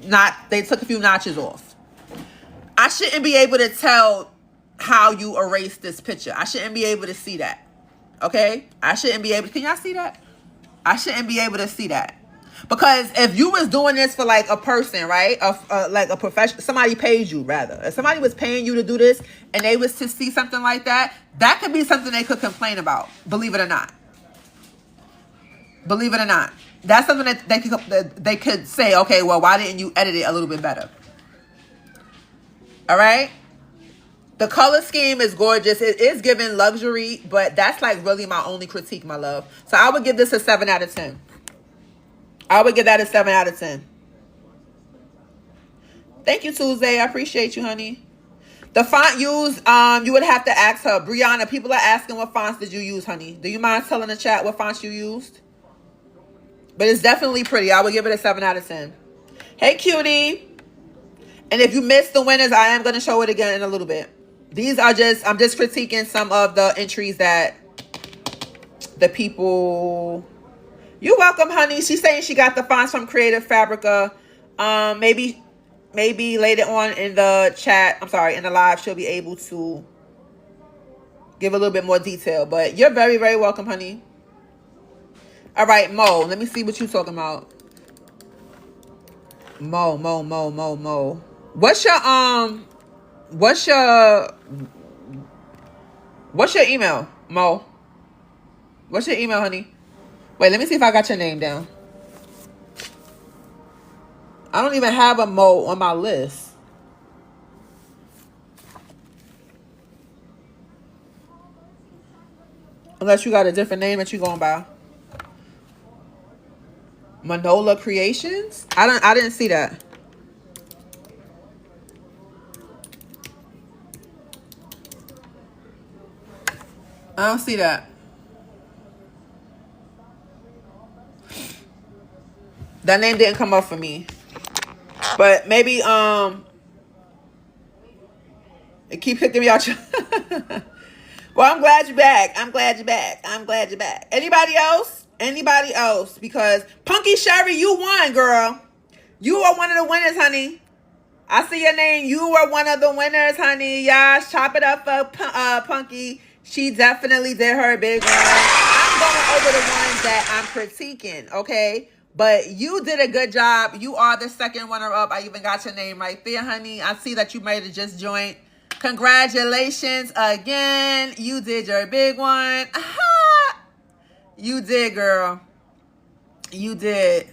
Speaker 1: notches off. I shouldn't be able to tell how you erase this picture. I shouldn't be able to see that. Okay? I shouldn't be able to, can y'all see that? I shouldn't be able to see that. Because if you was doing this for like a person, right? Like a professional, somebody paid you rather. If somebody was paying you to do this and they was to see something like that, that could be something they could complain about. Believe it or not. Believe it or not. That's something that they could say, okay, well, why didn't you edit it a little bit better? All right? The color scheme is gorgeous. It is giving luxury, but that's like really my only critique, my love. So I would give this a 7 out of 10. I would give that a 7 out of 10. Thank you, Tuesday. I appreciate you, honey. The font used, you would have to ask her. Brianna, people are asking what fonts did you use, honey. Do you mind telling the chat what fonts you used? But it's definitely pretty. I would give it a 7 out of 10. Hey, cutie. And if you missed the winners, I am going to show it again in a little bit. These are I'm just critiquing some of the entries that the people... You're welcome, honey. She's saying she got the fonts from Creative Fabrica. Maybe later on in the chat, I'm sorry, in the live, she'll be able to give a little bit more detail. But you're very, very welcome, honey. All right, Mo. Let me see what you're talking about. Mo. What's your email, Mo? What's your email, honey? Wait, let me see if I got your name down. I don't even have a Mo on my list. Unless you got a different name that you're going by. Manola Creations? I didn't see that. I don't see that. That name didn't come up for me. But maybe it keep picking me out. Well, I'm glad you're back. I'm glad you're back. Anybody else? Anybody else? Because Punky Sherry, you won, girl. You are one of the winners, honey. I see your name. You are one of the winners, honey. Y'all chop it up for Punky. She definitely did her big one. I'm going over the ones that I'm critiquing, okay? But you did a good job. You are the second runner-up. I even got your name right there, honey. I see that you made it just joined. Congratulations again. You did your big one. Aha! You did, girl. You did.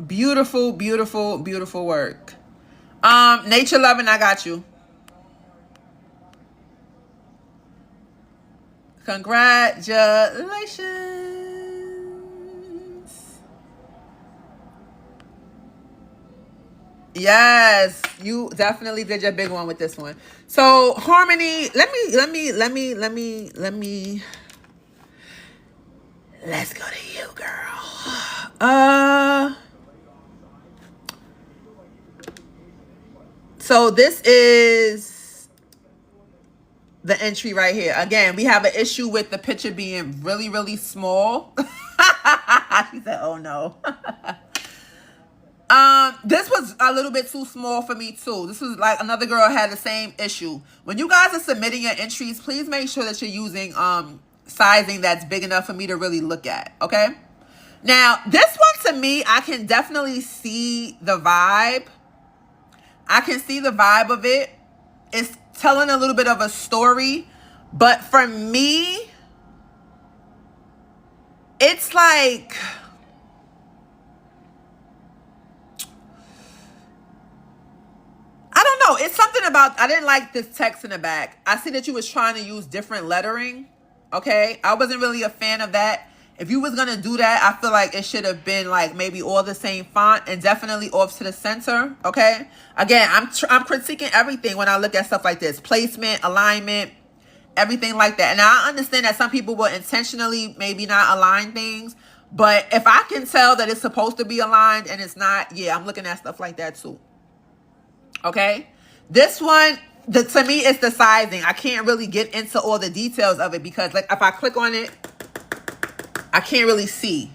Speaker 1: Beautiful, beautiful, beautiful work. Nature Loving, I got you. Congratulations. Yes, you definitely did your big one with this one. So Harmony, let's go to you, girl. So this is the entry right here. Again, we have an issue with the picture being really, really small. She said, oh no. This was a little bit too small for me too. This was like another girl had the same issue. When you guys are submitting your entries, please make sure that you're using sizing that's big enough for me to really look at, okay? Now, this one to me, I can definitely see the vibe. I can see the vibe of it. It's telling a little bit of a story. But for me, it's like, I don't know. It's something about, I didn't like this text in the back. I see that you was trying to use different lettering. Okay. I wasn't really a fan of that. If you was going to do that, I feel like it should have been like maybe all the same font and definitely off to the center. Okay. Again, I'm critiquing everything when I look at stuff like this. Placement, alignment, everything like that. And I understand that some people will intentionally maybe not align things. But if I can tell that it's supposed to be aligned and it's not, yeah, I'm looking at stuff like that too. Okay. This one, to me, it's the sizing. I can't really get into all the details of it because like if I click on it, I can't really see.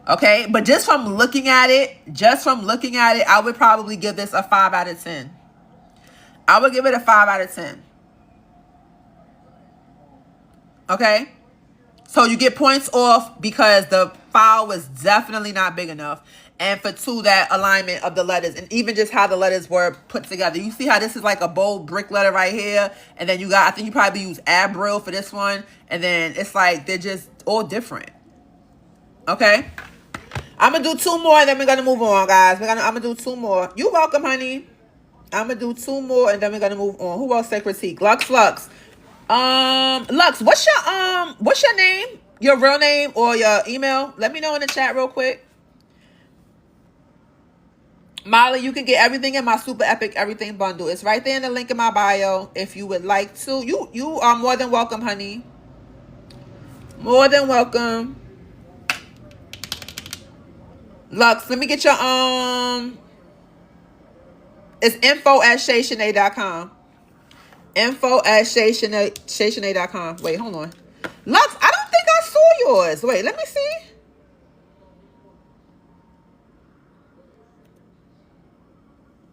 Speaker 1: Okay. But just from looking at it, I would probably give this a 5 out of 10. I would give it a 5 out of 10. Okay. So you get points off because the file was definitely not big enough. And for 2, that alignment of the letters and even just how the letters were put together. You see how this is like a bold brick letter right here. And then you got, I think you probably use Abril for this one. And then it's like, they're just all different. Okay. I'm going to do 2 more and then we're going to move on, guys. I'm going to do 2 more. You're welcome, honey. I'm going to do 2 more and then we're going to move on. Who else say critique? Lux. Lux, what's your name? Your real name or your email? Let me know in the chat real quick. Molly, you can get everything in my super epic everything bundle. It's right there in the link in my bio if you would like to. You are more than welcome, honey. More than welcome. Lux, let me get your it's info@shayshanae.com. info@shayshanae.com. Wait, hold on. Lux, I don't think I saw yours. Wait, let me see.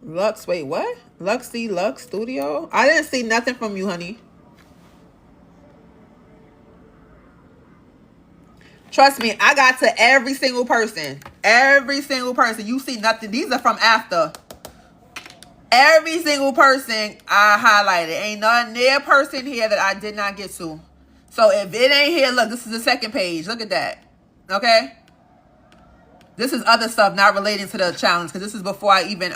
Speaker 1: Lux, wait, what? Luxy Lux Studio? I didn't see nothing from you, honey. Trust me, I got to every single person. Every single person. You see nothing. These are from after. Every single person I highlighted. Ain't none near person here that I did not get to. So if it ain't here, look, this is the second page. Look at that. Okay? This is other stuff not relating to the challenge because this is before I even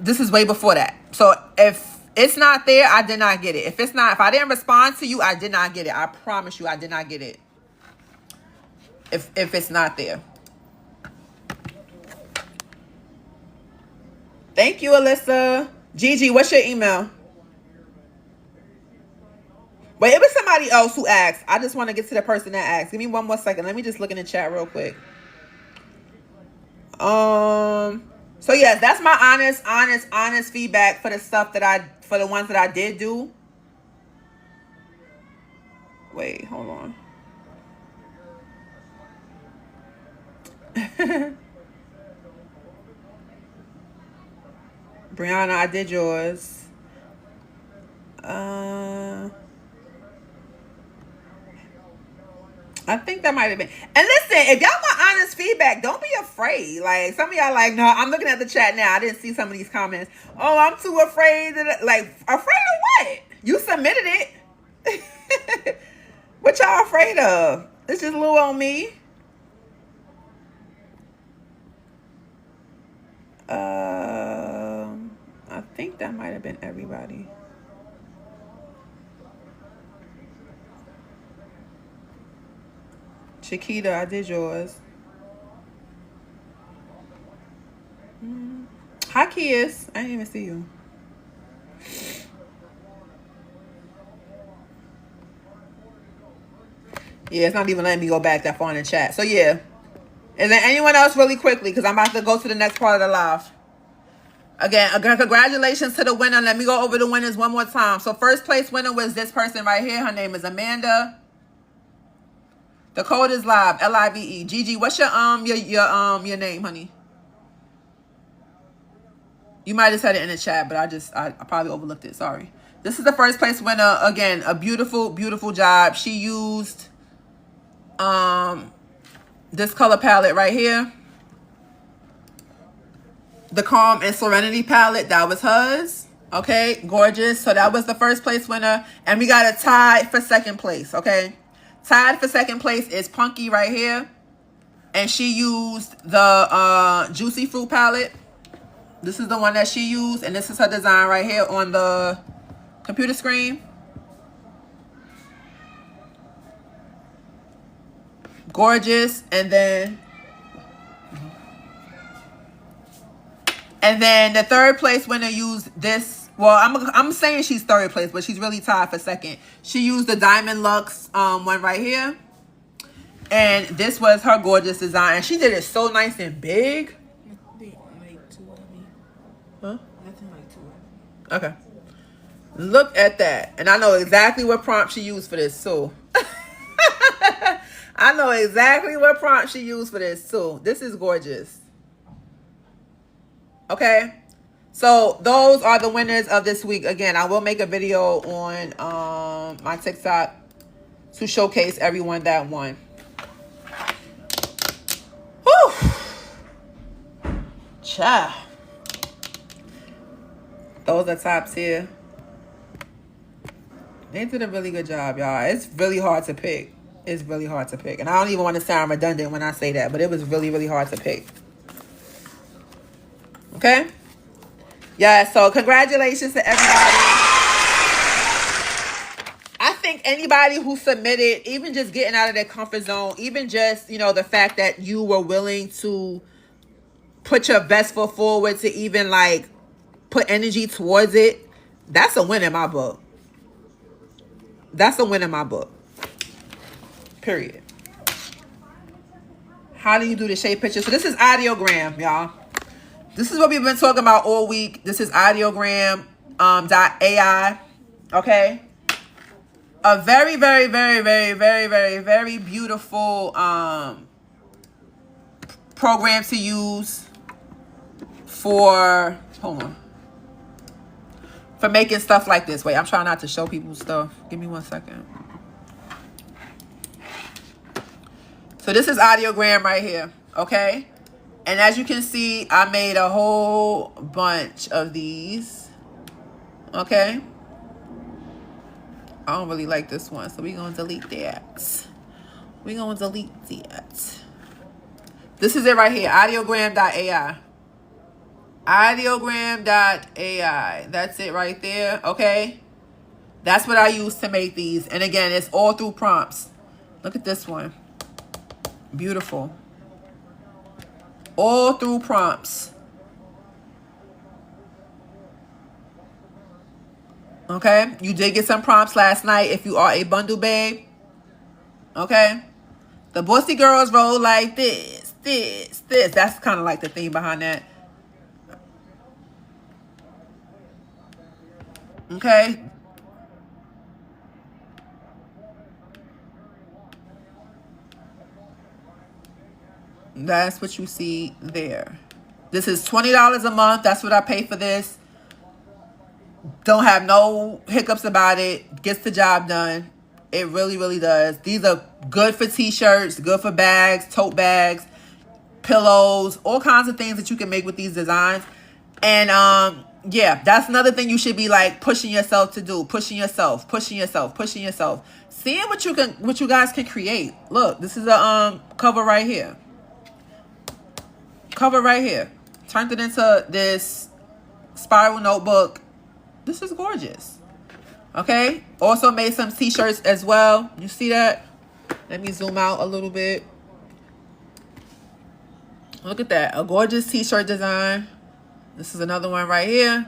Speaker 1: this is way before that. So if it's not there, I did not get it. If I didn't respond to you, I did not get it. I promise you I did not get it. If it's not there. Thank you, Alyssa. Gigi, what's your email? Wait, it was somebody else who asked. I just want to get to the person that asked. Give me one more second. Let me just look in the chat real quick. So yes, that's my honest feedback for the stuff that for the ones that I did do. Wait, hold on. Brianna, I did yours. I think that might have been. And listen, if y'all want honest feedback, don't be afraid. Like, some of y'all like, no, I'm looking at the chat now. I didn't see some of these comments. Oh, I'm too afraid. Like, afraid of what? You submitted it. What y'all afraid of? It's just little on me. I think that might have been everybody. Chiquita, I did yours. Hi, Kias. I didn't even see you. Yeah, it's not even letting me go back that far in the chat. So, yeah. Is there anyone else really quickly? Because I'm about to go to the next part of the live. Again, congratulations to the winner. Let me go over the winners one more time. So, first place winner was this person right here. Her name is Amanda. The code is live. LIVE. Gigi, what's your name, honey? You might have said it in the chat, but I probably overlooked it. Sorry. This is the first place winner. Again, a beautiful, beautiful job. She used this color palette right here. The Calm and Serenity palette, that was hers. Okay, gorgeous. So that was the first place winner. And we got a tie for second place, okay? Tied for second place is Punky right here. And she used the Juicy Fruit palette. This is the one that she used. And this is her design right here on the computer screen. Gorgeous. And then the third place winner used this. Well, I'm saying she's third place, but she's really tied for second. She used the Diamond Luxe one right here. And this was her gorgeous design. And she did it so nice and big.
Speaker 2: Nothing like two of me.
Speaker 1: Huh?
Speaker 2: Nothing like two of me.
Speaker 1: Okay. Look at that. And I know exactly what prompt she used for this too. I know exactly what prompt she used for this too. This is gorgeous. Okay. So those are the winners of this week. Again, I will make a video on my TikTok to showcase everyone that won. Whew. Ciao. Those are tops here. They did a really good job, y'all. It's really hard to pick. It's really hard to pick. And I don't even want to sound redundant when I say that, but it was really, really hard to pick. Okay? Yeah, so congratulations to everybody. I think anybody who submitted, even just getting out of their comfort zone, even just, you know, the fact that you were willing to put your best foot forward to even like put energy towards it, that's a win in my book. That's a win in my book. Period. How do you do the shape picture? So this is ideogram, y'all. This is what we've been talking about all week. This is ideogram .ai. Okay. A very, very, very, very, very, very, very beautiful program to use for, hold on, for making stuff like this. Wait, I'm trying not to show people stuff. Give me 1 second. So this is ideogram right here. Okay. And as you can see, I made a whole bunch of these. Okay. I don't really like this one, so we're going to delete that. We're going to delete that. This is it right here, ideogram.ai. Ideogram.ai. That's it right there, okay? That's what I use to make these. And again, it's all through prompts. Look at this one. Beautiful. All through prompts. Okay. You did get some prompts last night if you are a bundle babe. Okay. The bossy girls roll like this, this, this. That's kind of like the theme behind that. Okay. That's what you see there. This is $20 a month. That's what I pay for this. Don't have no hiccups about it. Gets the job done. It really, really does. These are good for t-shirts, good for bags, tote bags, pillows, all kinds of things that you can make with these designs. And yeah, that's another thing you should be like pushing yourself to do. Pushing yourself, pushing yourself, pushing yourself. Seeing what you guys can create. Look, this is a cover right here. Cover right here. Turned it into this spiral notebook. This is gorgeous. Okay. Also made some t-shirts as well. You see that? Let me zoom out a little bit. Look at that. A gorgeous t-shirt design. This is another one right here.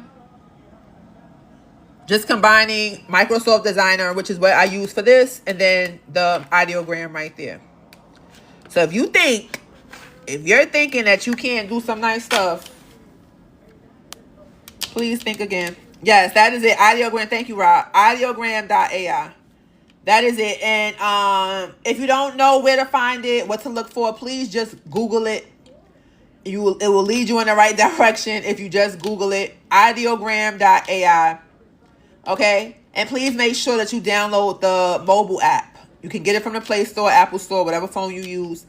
Speaker 1: Just combining Microsoft Designer, which is what I use for this, and then the ideogram right there. So if you're thinking that you can't do some nice stuff, please think again. Yes, that is it. Ideogram. Thank you, Rob. Ideogram.ai. That is it. And if you don't know where to find it, what to look for, please just Google it. It will lead you in the right direction if you just Google it. Ideogram.ai. Okay? And please make sure that you download the mobile app. You can get it from the Play Store, Apple Store, whatever phone you use.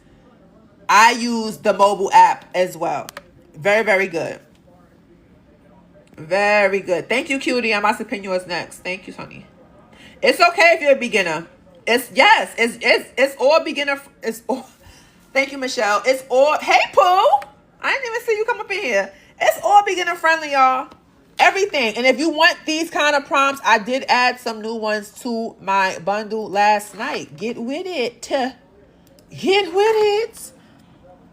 Speaker 1: I use the mobile app as well. Very, very good. Very good. Thank you, cutie. I'm about to pin yours next. Thank you, honey. It's okay if you're a beginner. It's all beginner. It's all. Thank you, Michelle. It's all. Hey, Pooh. I didn't even see you come up in here. It's all beginner friendly, y'all. Everything. And if you want these kind of prompts, I did add some new ones to my bundle last night. Get with it. Get with it.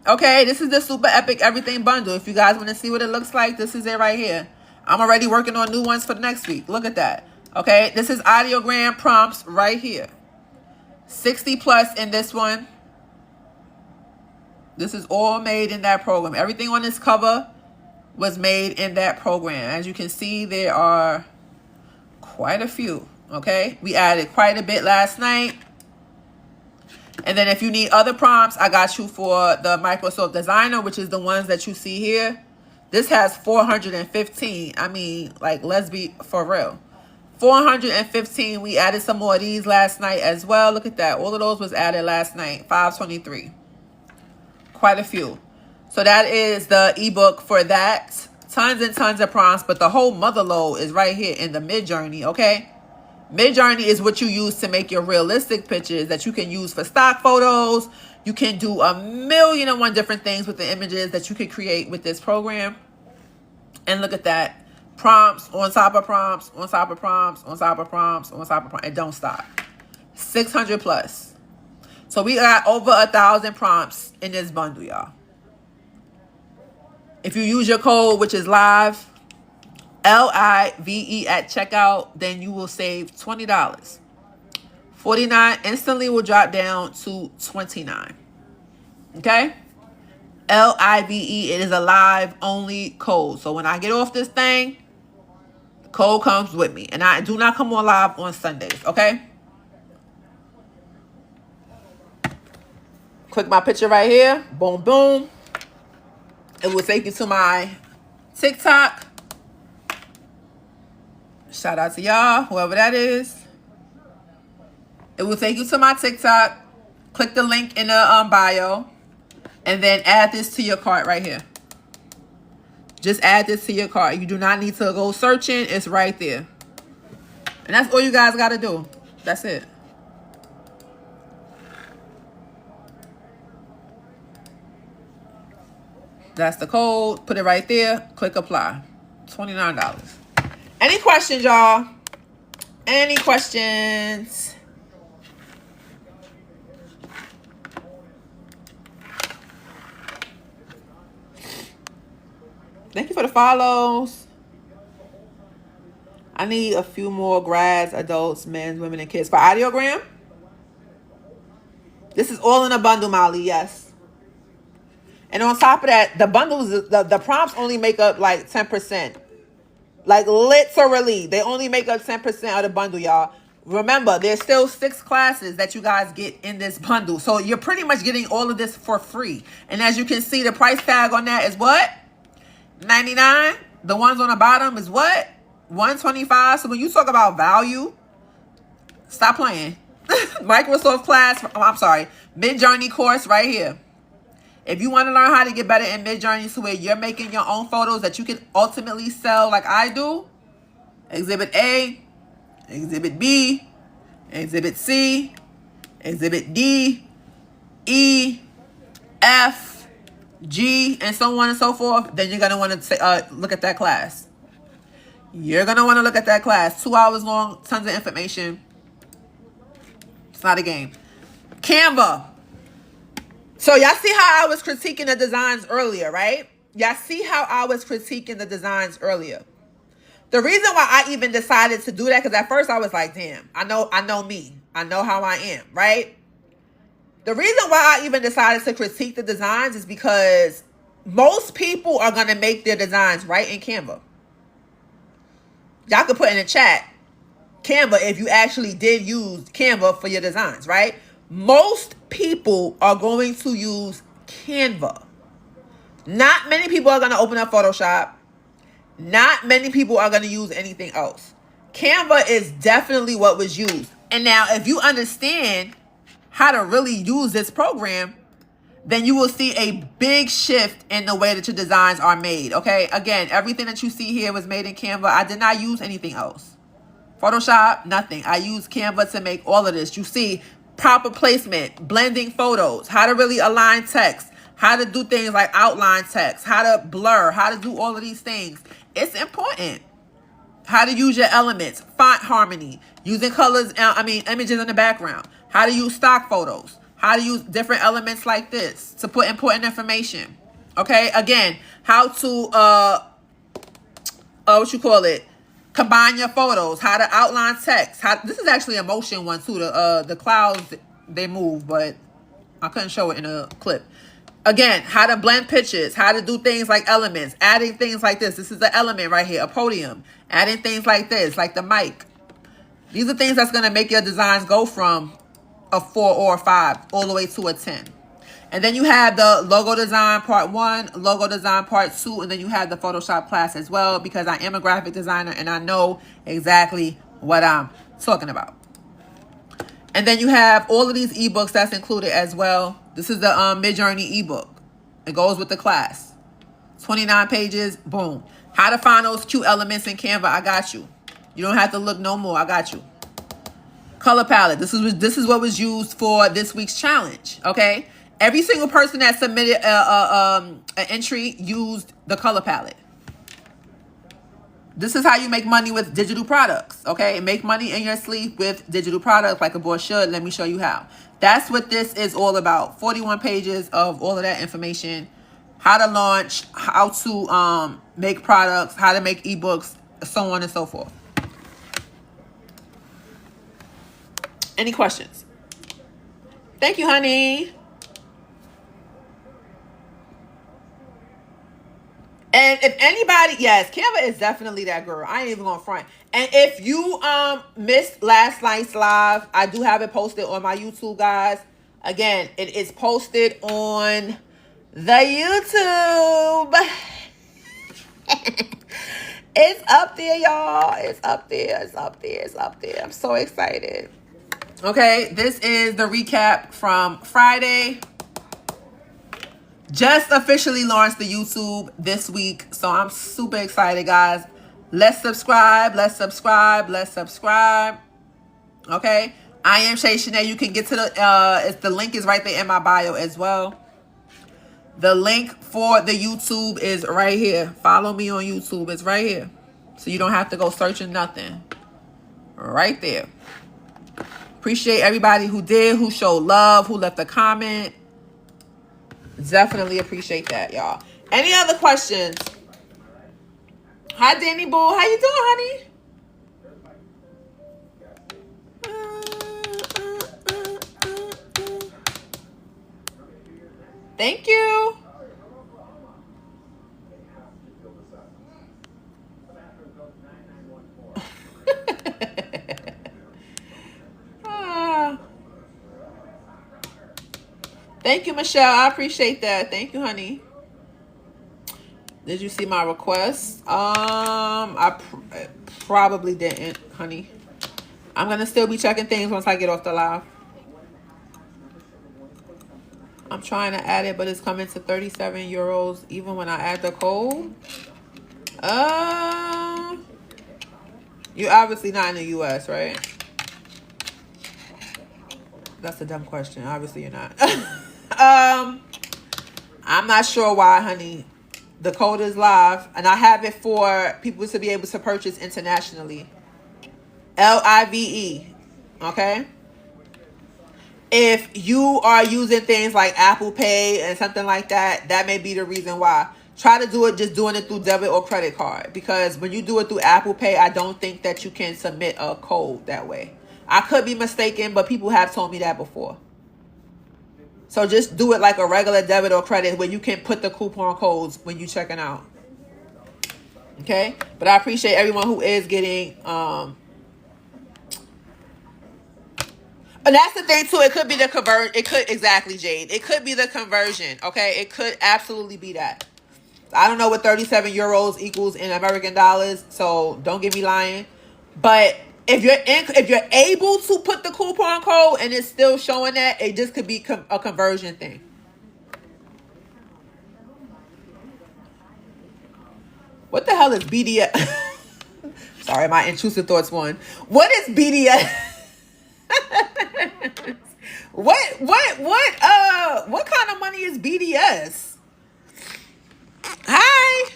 Speaker 1: Okay, this is the super epic everything bundle. If you guys want to see what it looks like, this is it right here. I'm already working on new ones for the next week. Look at that. Okay, this is audiogram prompts right here. 60 plus in this one. This is all made in that program. Everything on this cover was made in that program. As you can see, there are quite a few. Okay, we added quite a bit last night. And then if you need other prompts, I got you for the Microsoft Designer, which is the ones that you see here. This has 415. I mean, like, let's be for real. 415. We added some more of these last night as well. Look at that. All of those was added last night. 523. Quite a few. So that is the ebook for that. Tons and tons of prompts, but the whole mother load is right here in the Midjourney, okay? Midjourney is what you use to make your realistic pictures that you can use for stock photos. You can do a million and one different things with the images that you can create with this program. And look at that. Prompts on top of prompts, on top of prompts, on top of prompts, on top of prompts. It don't stop. 600 plus. So we got over 1,000 prompts in this bundle, y'all. If you use your code, which is live, LIVE at checkout, then you will save $20. $49 instantly will drop down to $29. Okay? LIVE, it is a live only code. So when I get off this thing, the code comes with me. And I do not come on live on Sundays, okay? Click my picture right here. Boom, boom. It will take you to my TikTok. Shout out to y'all, whoever that is. It will take you to my TikTok. Click the link in the bio. And then add this to your cart right here. Just add this to your cart. You do not need to go searching. It's right there. And that's all you guys got to do. That's it. That's the code. Put it right there. Click apply. $29. Any questions, y'all? Any questions? Thank you for the follows. I need a few more grads, adults, men, women, and kids for audiogram. This is all in a bundle, Molly. Yes. And on top of that, the bundles, the prompts only make up like 10%. Like literally, they only make up 10% of the bundle, y'all. Remember, there's still 6 classes that you guys get in this bundle. So you're pretty much getting all of this for free. And as you can see, the price tag on that is what? $99. The ones on the bottom is what? $125. So when you talk about value, stop playing. Microsoft class, I'm sorry, Midjourney course right here. If you want to learn how to get better in Midjourney so where you're making your own photos that you can ultimately sell like I do, Exhibit A, Exhibit B, Exhibit C, Exhibit D, E, F, G, and so on and so forth, then you're going to want to look at that class. You're going to want to look at that class. 2 hours long, tons of information. It's not a game. Canva. So y'all see how I was critiquing the designs earlier, right? Y'all see how I was critiquing the designs earlier. The reason why I even decided to do that, because at first I was like, damn, I know me. I know how I am, right? The reason why I even decided to critique the designs is because most people are going to make their designs right in Canva. Y'all could put in the chat, Canva, if you actually did use Canva for your designs, right? Most people are going to use Canva. Not many people are going to open up Photoshop. Not many people are going to use anything else. Canva is definitely what was used. And now if you understand how to really use this program, then you will see a big shift in the way that your designs are made, okay? Again, everything that you see here was made in Canva. I did not use anything else. Photoshop, nothing. I used Canva to make all of this. You see proper placement, blending photos, how to really align text, how to do things like outline text, how to blur, how to do all of these things. It's important. How to use your elements, font harmony, using colors, images in the background, how to use stock photos, how to use different elements like this to put important information. Okay, again, how to combine your photos, how to outline text. This is actually a motion one too. The clouds, they move, but I couldn't show it in a clip. Again, how to blend pictures, how to do things like elements, adding things like this. This is the element right here, a podium. Adding things like this, like the mic. These are things that's going to make your designs go from a 4 or a 5 all the way to a 10. And then you have the logo design part 1, logo design part 2, and then you have the Photoshop class as well, because I am a graphic designer and I know exactly what I'm talking about. And then you have all of these ebooks that's included as well. This is the Midjourney ebook. It goes with the class. 29 pages, boom. How to find those cute elements in Canva, I got you. You don't have to look no more, I got you. Color palette, this is what was used for this week's challenge, okay? Every single person that submitted an entry used the color palette. This is how you make money with digital products, okay? Make money in your sleep with digital products like a boy should. Let me show you how. That's what this is all about. 41 pages of all of that information. How to launch, how to make products, how to make ebooks, so on and so forth. Any questions? Thank you, honey. And if anybody, yes, Canva is definitely that girl. I ain't even gonna front. And if you missed last night's live, I do have it posted on my YouTube, guys. Again, it is posted on the YouTube. It's up there, y'all. It's up there. It's up there. It's up there. I'm so excited. Okay, this is the recap from Friday. Just officially launched the YouTube this week, so I'm super excited, guys. Let's subscribe. Let's subscribe. Let's subscribe. Okay, I am Shay Shanae. You can get to the link is right there in my bio as well. The link for the YouTube is right here. Follow me on YouTube. It's right here, so you don't have to go searching nothing. Right there. Appreciate everybody who did, who showed love, who left a comment. Definitely appreciate that, y'all. Any other questions? Hi, Danny Boo. How you doing, honey? Thank you. Thank you, Michelle. I appreciate that. Thank you, honey. Did you see my request? I probably didn't, honey. I'm going to still be checking things once I get off the live. I'm trying to add it, but it's coming to 37 euros even when I add the code. You're obviously not in the US, right? That's a dumb question. Obviously, you're not. I'm not sure why, honey. The code is live, and I have it for people to be able to purchase internationally. LIVE. Okay? If you are using things like Apple Pay and something like that, that may be the reason why. Try to do it just doing it through debit or credit card, because when you do it through Apple Pay, I don't think that you can submit a code that way. I could be mistaken, but people have told me that before. So just do it like a regular debit or credit where you can put the coupon codes when you're checking out. Okay? But I appreciate everyone who is getting... And that's the thing, too. It could be the conversion. It could... Exactly, Jade. It could be the conversion. Okay? It could absolutely be that. I don't know what 37 euros equals in American dollars, so don't get me lying. But if you're able to put the coupon code and it's still showing that, it just could be a conversion thing. What the hell is BDS? Sorry, my intrusive thoughts won. What is BDS? What kind of money is BDS? Hi.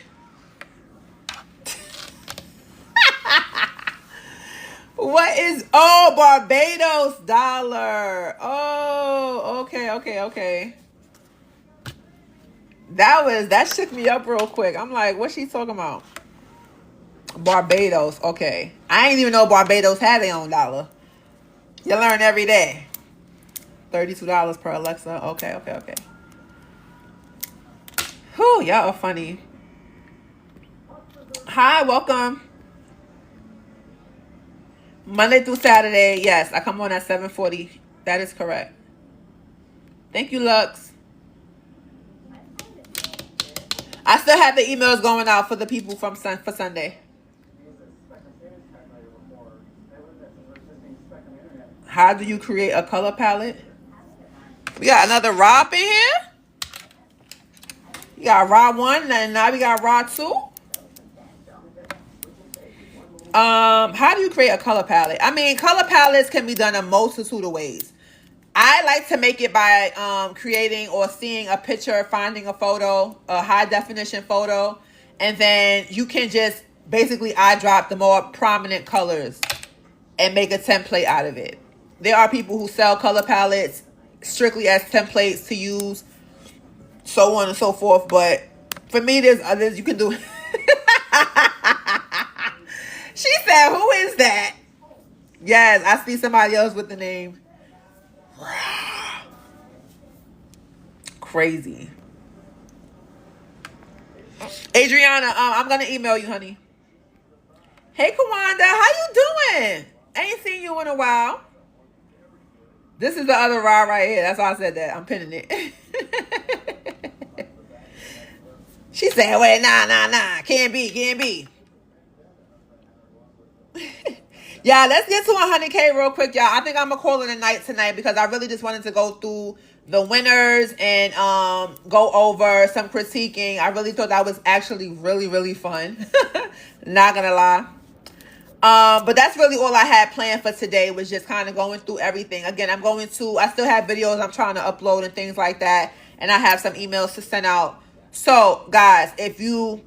Speaker 1: What is, Barbados dollar. Oh, okay. That shook me up real quick. I'm like, what's she talking about? Barbados, okay. I ain't even know Barbados had their own dollar. You learn every day. $32 per Alexa. Okay. Whew, y'all are funny. Hi, welcome. Monday through Saturday, yes. I come on at 7:40. That is correct. Thank you, Lux. I still have the emails going out for the people for Sunday. How do you create a color palette? We got another Rob in here. We got Rob 1 and now we got Rob 2. How do you create a color palette? I mean, color palettes can be done a multitude of ways. I like to make it by creating or seeing a picture, finding a photo, a high definition photo, and then you can just basically eye drop the more prominent colors and make a template out of it. There are people who sell color palettes strictly as templates to use, so on and so forth. But for me, there's others you can do. She said, who is that? Yes, I see somebody else with the name. Crazy. Adriana, I'm going to email you, honey. Hey, Kawanda, how you doing? I ain't seen you in a while. This is the other Rob right here. That's why I said that. I'm pinning it. She said, wait, nah. Can't be. Yeah, let's get to 100K real quick, y'all. I think I'm going to call it a night tonight because I really just wanted to go through the winners and go over some critiquing. I really thought that was actually really, really fun. Not going to lie. But that's really all I had planned for today, was just kind of going through everything. Again, I still have videos I'm trying to upload and things like that. And I have some emails to send out. So, guys, if you,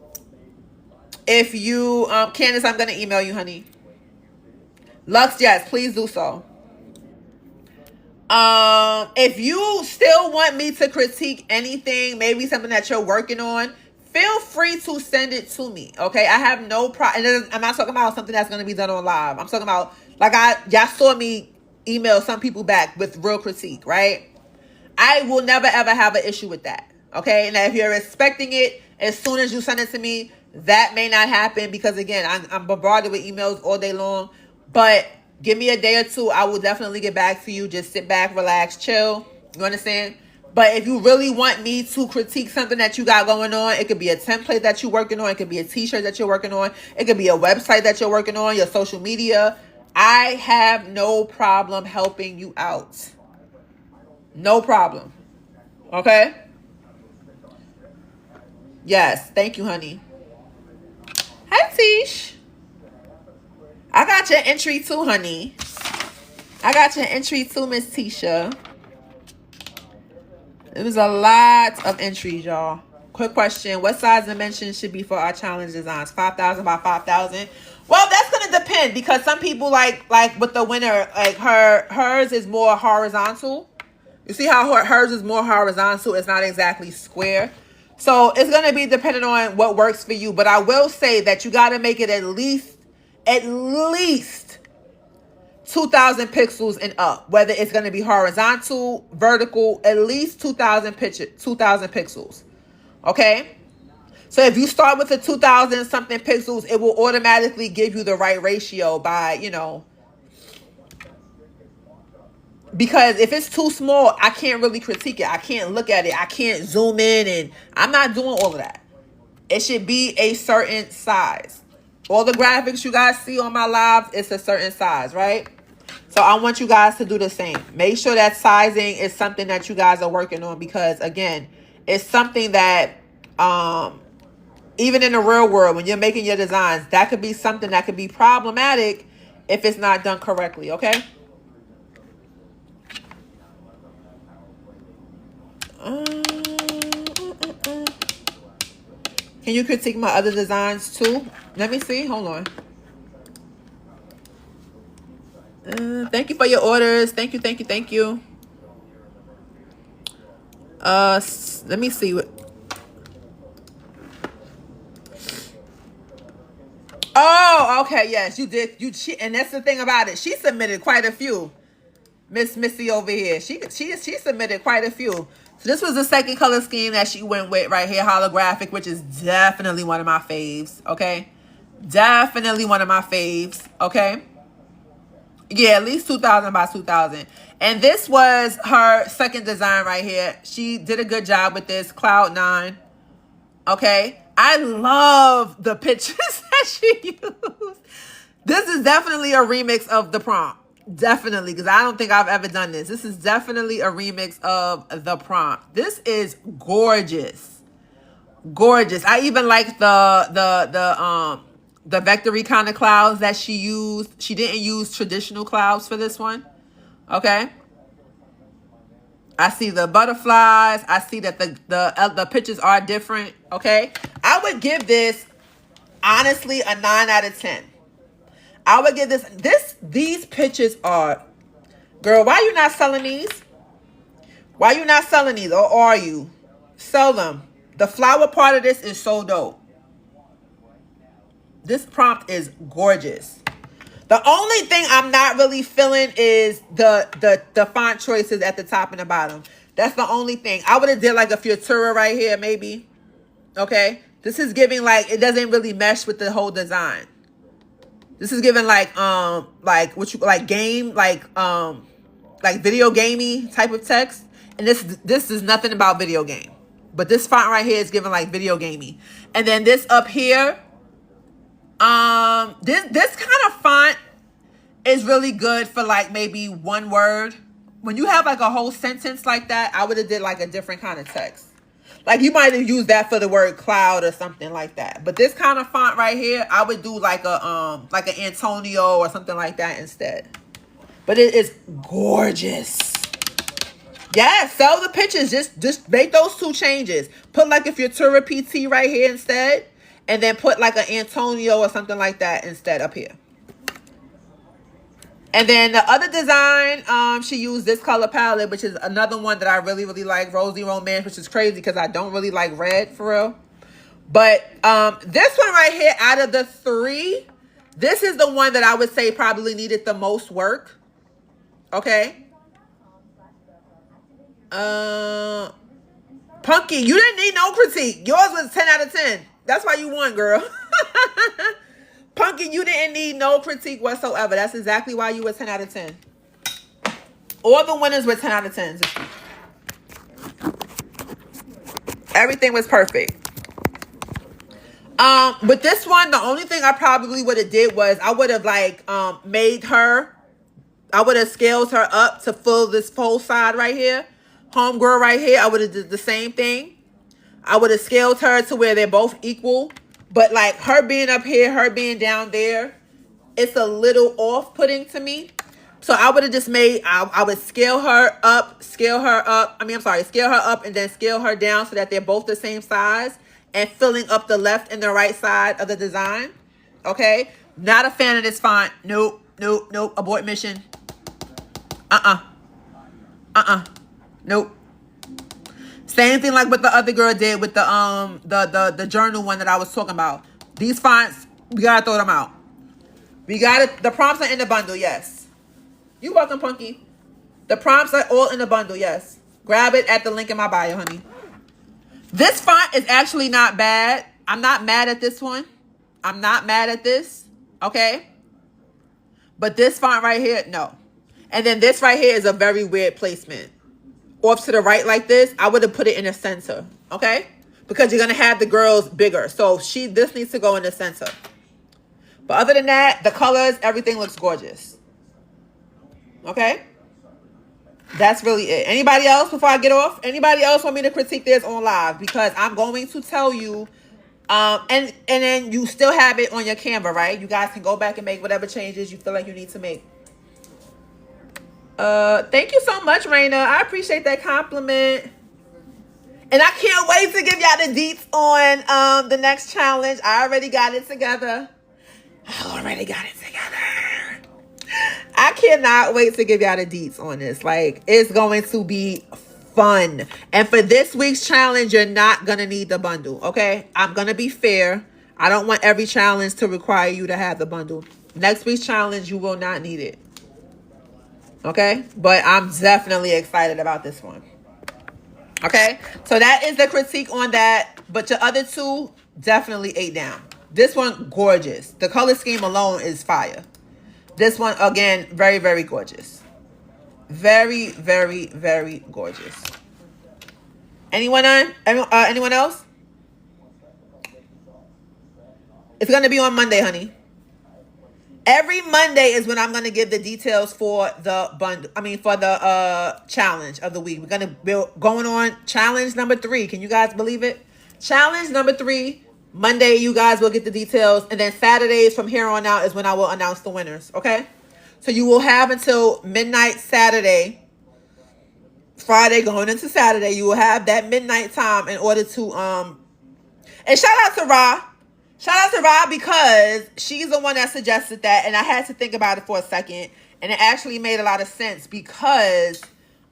Speaker 1: Candace, I'm going to email you, honey. Lux, yes, please do so. If you still want me to critique anything, maybe something that you're working on, feel free to send it to me. Okay, I have no problem. I'm not talking about something that's going to be done on live. I'm talking about, like, y'all saw me email some people back with real critique, right? I will never ever have an issue with that. Okay, and if you're expecting it as soon as you send it to me, that may not happen because, again, I'm bombarded with emails all day long. But give me a day or two. I will definitely get back to you. Just sit back, relax, chill. You understand? But if you really want me to critique something that you got going on, it could be a template that you're working on. It could be a t-shirt that you're working on. It could be a website that you're working on, your social media. I have no problem helping you out. No problem. Okay? Yes. Thank you, honey. Hi, Tish. I got your entry too, honey. I got your entry too, Miss Tisha. It was a lot of entries, y'all. Quick question. What size dimension should be for our challenge designs? 5,000 by 5,000? Well, that's going to depend because some people like with the winner, like hers is more horizontal. You see how hers is more horizontal? It's not exactly square. So it's going to be dependent on what works for you. But I will say that you got to make it at least 2,000 pixels and up, whether it's going to be horizontal, vertical, at least 2,000 pixels. Okay. So if you start with the 2,000 something pixels, it will automatically give you the right ratio by, because if it's too small, I can't really critique it. I can't look at it. I can't zoom in, and I'm not doing all of that. It should be a certain size. All the graphics you guys see on my live, it's a certain size, right? So I want you guys to do the same. Make sure that sizing is something that you guys are working on, because again, it's something that even in the real world, when you're making your designs, that could be something that could be problematic if it's not done correctly, okay? Can you critique my other designs too? Let me see. Hold on. Thank you for your orders. Thank you, thank you, thank you. Let me see what. Oh, okay, yes, you did. And that's the thing about it. She submitted quite a few. Miss Missy over here. She submitted quite a few. So this was the second color scheme that she went with right here, holographic, which is definitely one of my faves. Okay, definitely one of my faves. Okay. Yeah, at least 2,000 by 2,000. And this was her second design right here. She did a good job with this, Cloud 9. Okay. I love the pictures that she used. This is definitely a remix of the prompt. Definitely, because I don't think I've ever done this. This is definitely a remix of the prompt. This is gorgeous. Gorgeous. I even like the vectory kind of clouds that she used. She didn't use traditional clouds for this one. Okay. I see the butterflies. I see that the pictures are different. Okay. I would give this, honestly, a 9 out of 10. I would give these pictures are, girl, why you not selling these? Why you not selling these? Or are you? Sell them. The flower part of this is so dope. This prompt is gorgeous. The only thing I'm not really feeling is the font choices at the top and the bottom. That's the only thing. I would have did like a Futura right here, maybe. Okay. This is giving like, it doesn't really mesh with the whole design. This is giving like what you like game, like video gamey type of text. And this is nothing about video game. But this font right here is giving like video gamey. And then this up here, this kind of font is really good for like maybe one word. When you have like a whole sentence like that, I would have did like a different kind of text. Like you might have used that for the word cloud or something like that. But this kind of font right here, I would do like an Antonio or something like that instead. But it is gorgeous. Yeah, sell the pictures. Just make those two changes. Put like a Futura PT right here instead. And then put like an Antonio or something like that instead up here. And then the other design, she used this color palette, which is another one that I really, really like, Rosy Romance, which is crazy because I don't really like red for real. But this one right here, out of the three, this is the one that I would say probably needed the most work. Okay. Punky, you didn't need no critique. Yours was 10 out of 10. That's why you won, girl. Punky, you didn't need no critique whatsoever. That's exactly why you were 10 out of 10. All the winners were 10 out of 10. Everything was perfect. With this one, the only thing I probably would have did was I would have like made her, I would have scaled her up to fill this full side right here. Homegirl right here, I would have did the same thing. I would have scaled her to where they're both equal. But like her being up here, her being down there, it's a little off-putting to me. So I would have just made, I would scale her up, scale her up and then scale her down so that they're both the same size and filling up the left and the right side of the design. Okay. Not a fan of this font. Nope. Nope. Nope. Abort mission. Nope. Same thing like what the other girl did with the journal one that I was talking about. These fonts, we gotta throw them out. We gotta, the prompts are in the bundle, yes. You're welcome, Punky. The prompts are all in the bundle, yes. Grab it at the link in my bio, honey. This font is actually not bad. I'm not mad at this one. I'm not mad at this, okay? But this font right here, no. And then this right here is a very weird placement. Off to the right like this, I would have put it in the center, okay? Because you're going to have the girls bigger. So this needs to go in the center. But other than that, the colors, everything looks gorgeous. Okay? That's really it. Anybody else before I get off? Anybody else want me to critique this on live? Because I'm going to tell you, and then you still have it on your Canva, right? You guys can go back and make whatever changes you feel like you need to make. Thank you so much, Raina. I appreciate that compliment. And I can't wait to give y'all the deets on the next challenge. I already got it together. I cannot wait to give y'all the deets on this. Like, it's going to be fun. And for this week's challenge, you're not going to need the bundle, okay? I'm going to be fair. I don't want every challenge to require you to have the bundle. Next week's challenge, you will not need it. Okay? But I'm definitely excited about this one. Okay? So that is the critique on that. But your other two, definitely 8 down. This one, gorgeous. The color scheme alone is fire. This one, again, very, very gorgeous. Very, very, very gorgeous. Anyone on? Anyone else? It's going to be on Monday, honey. Every Monday is when I'm going to give the details for the bundle. I mean, for the challenge of the week. We're going to be going on challenge number 3. Can you guys believe it? Challenge number 3. Monday, you guys will get the details. And then Saturdays from here on out is when I will announce the winners. Okay? So you will have until midnight Saturday. Friday going into Saturday. You will have that midnight time in order to... And shout out to Ra. Shout out to Ra because she's the one that suggested that. And I had to think about it for a second. And it actually made a lot of sense because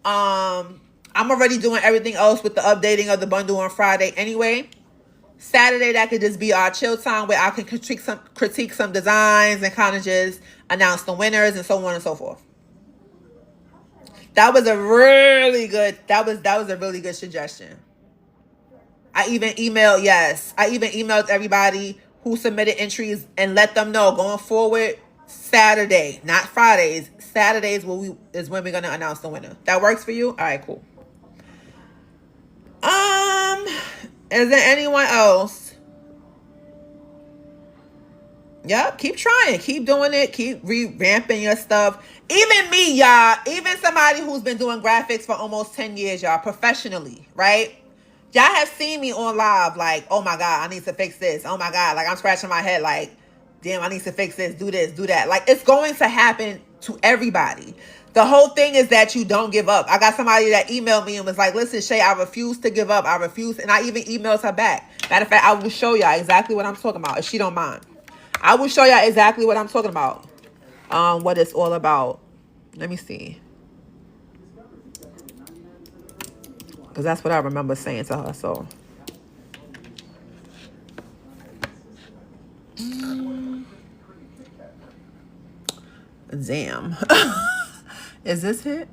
Speaker 1: I'm already doing everything else with the updating of the bundle on Friday anyway. Saturday, that could just be our chill time where I can critique some designs and kind of just announce the winners and so on and so forth. That was a really good, that was a really good suggestion. I even emailed everybody who submitted entries and let them know going forward, Saturday, not Fridays. Saturdays is when we're going to announce the winner. That works for you? All right, cool. Is there anyone else? Yep, keep trying. Keep doing it. Keep revamping your stuff. Even me, y'all. Even somebody who's been doing graphics for almost 10 years, y'all, professionally, right? Y'all have seen me on live like, oh my God, I need to fix this. Oh my God, like I'm scratching my head like, damn, I need to fix this, do that. Like it's going to happen to everybody. The whole thing is that you don't give up. I got somebody that emailed me and was like, listen, Shay, I refuse to give up. I refuse. And I even emailed her back. Matter of fact, I will show y'all exactly what I'm talking about if she don't mind. I will show y'all exactly what I'm talking about. What it's all about. Let me see. Because that's what I remember saying to her. So. Damn. Is this it?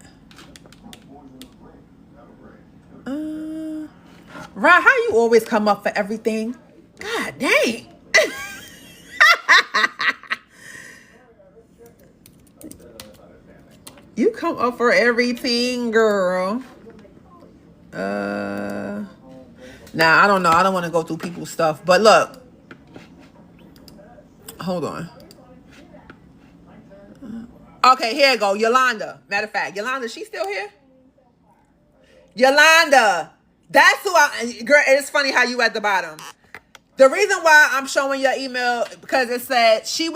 Speaker 1: Right, how you always come up for everything? God dang. You come up for everything, girl. Nah, I don't know. I don't want to go through people's stuff. But look. Hold on. Okay, here you go. Yolanda. Matter of fact, Yolanda, she's still here? Yolanda. That's who girl, it's funny how you at the bottom. The reason why I'm showing your email, because it said, she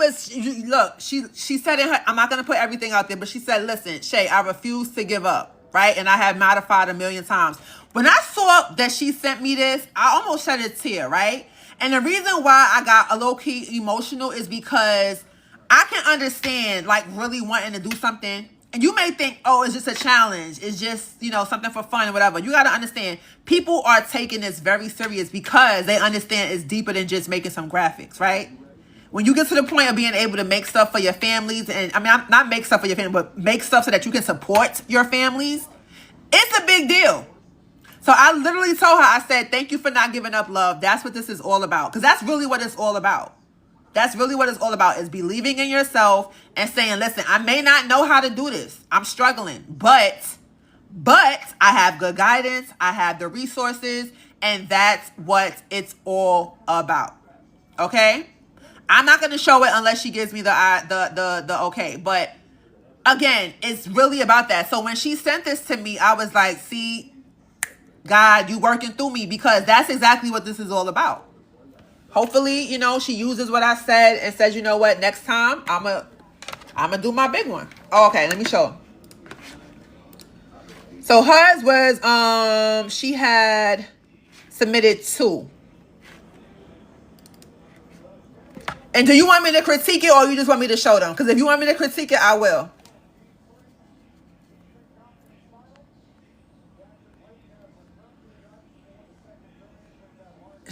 Speaker 1: said in her, I'm not going to put everything out there, but she said, listen, Shay, I refuse to give up, right? And I have modified 1,000,000 times. When I saw that she sent me this, I almost shed a tear, right? And the reason why I got a low-key emotional is because I can understand, like, really wanting to do something. And you may think, oh, it's just a challenge. It's just, something for fun or whatever. You got to understand, people are taking this very serious because they understand it's deeper than just making some graphics, right? When you get to the point of being able to make stuff for your families, and I mean, not make stuff for your family, but make stuff so that you can support your families, it's a big deal. So I literally told her, I said, thank you for not giving up, love. That's what this is all about. Because that's really what it's all about. That's really what it's all about, is believing in yourself and saying, listen, I may not know how to do this. I'm struggling, but I have good guidance. I have the resources, and that's what it's all about. Okay? I'm not going to show it unless she gives me the okay. But again, it's really about that. So when she sent this to me, I was like, see, God, you working through me, because that's exactly what this is all about. Hopefully, you know, she uses what I said and says, you know what, next time I'm gonna do my big one. Oh, okay, let me show. So hers was she had submitted 2. And do you want me to critique it, or you just want me to show them? Because if you want me to critique it, I will.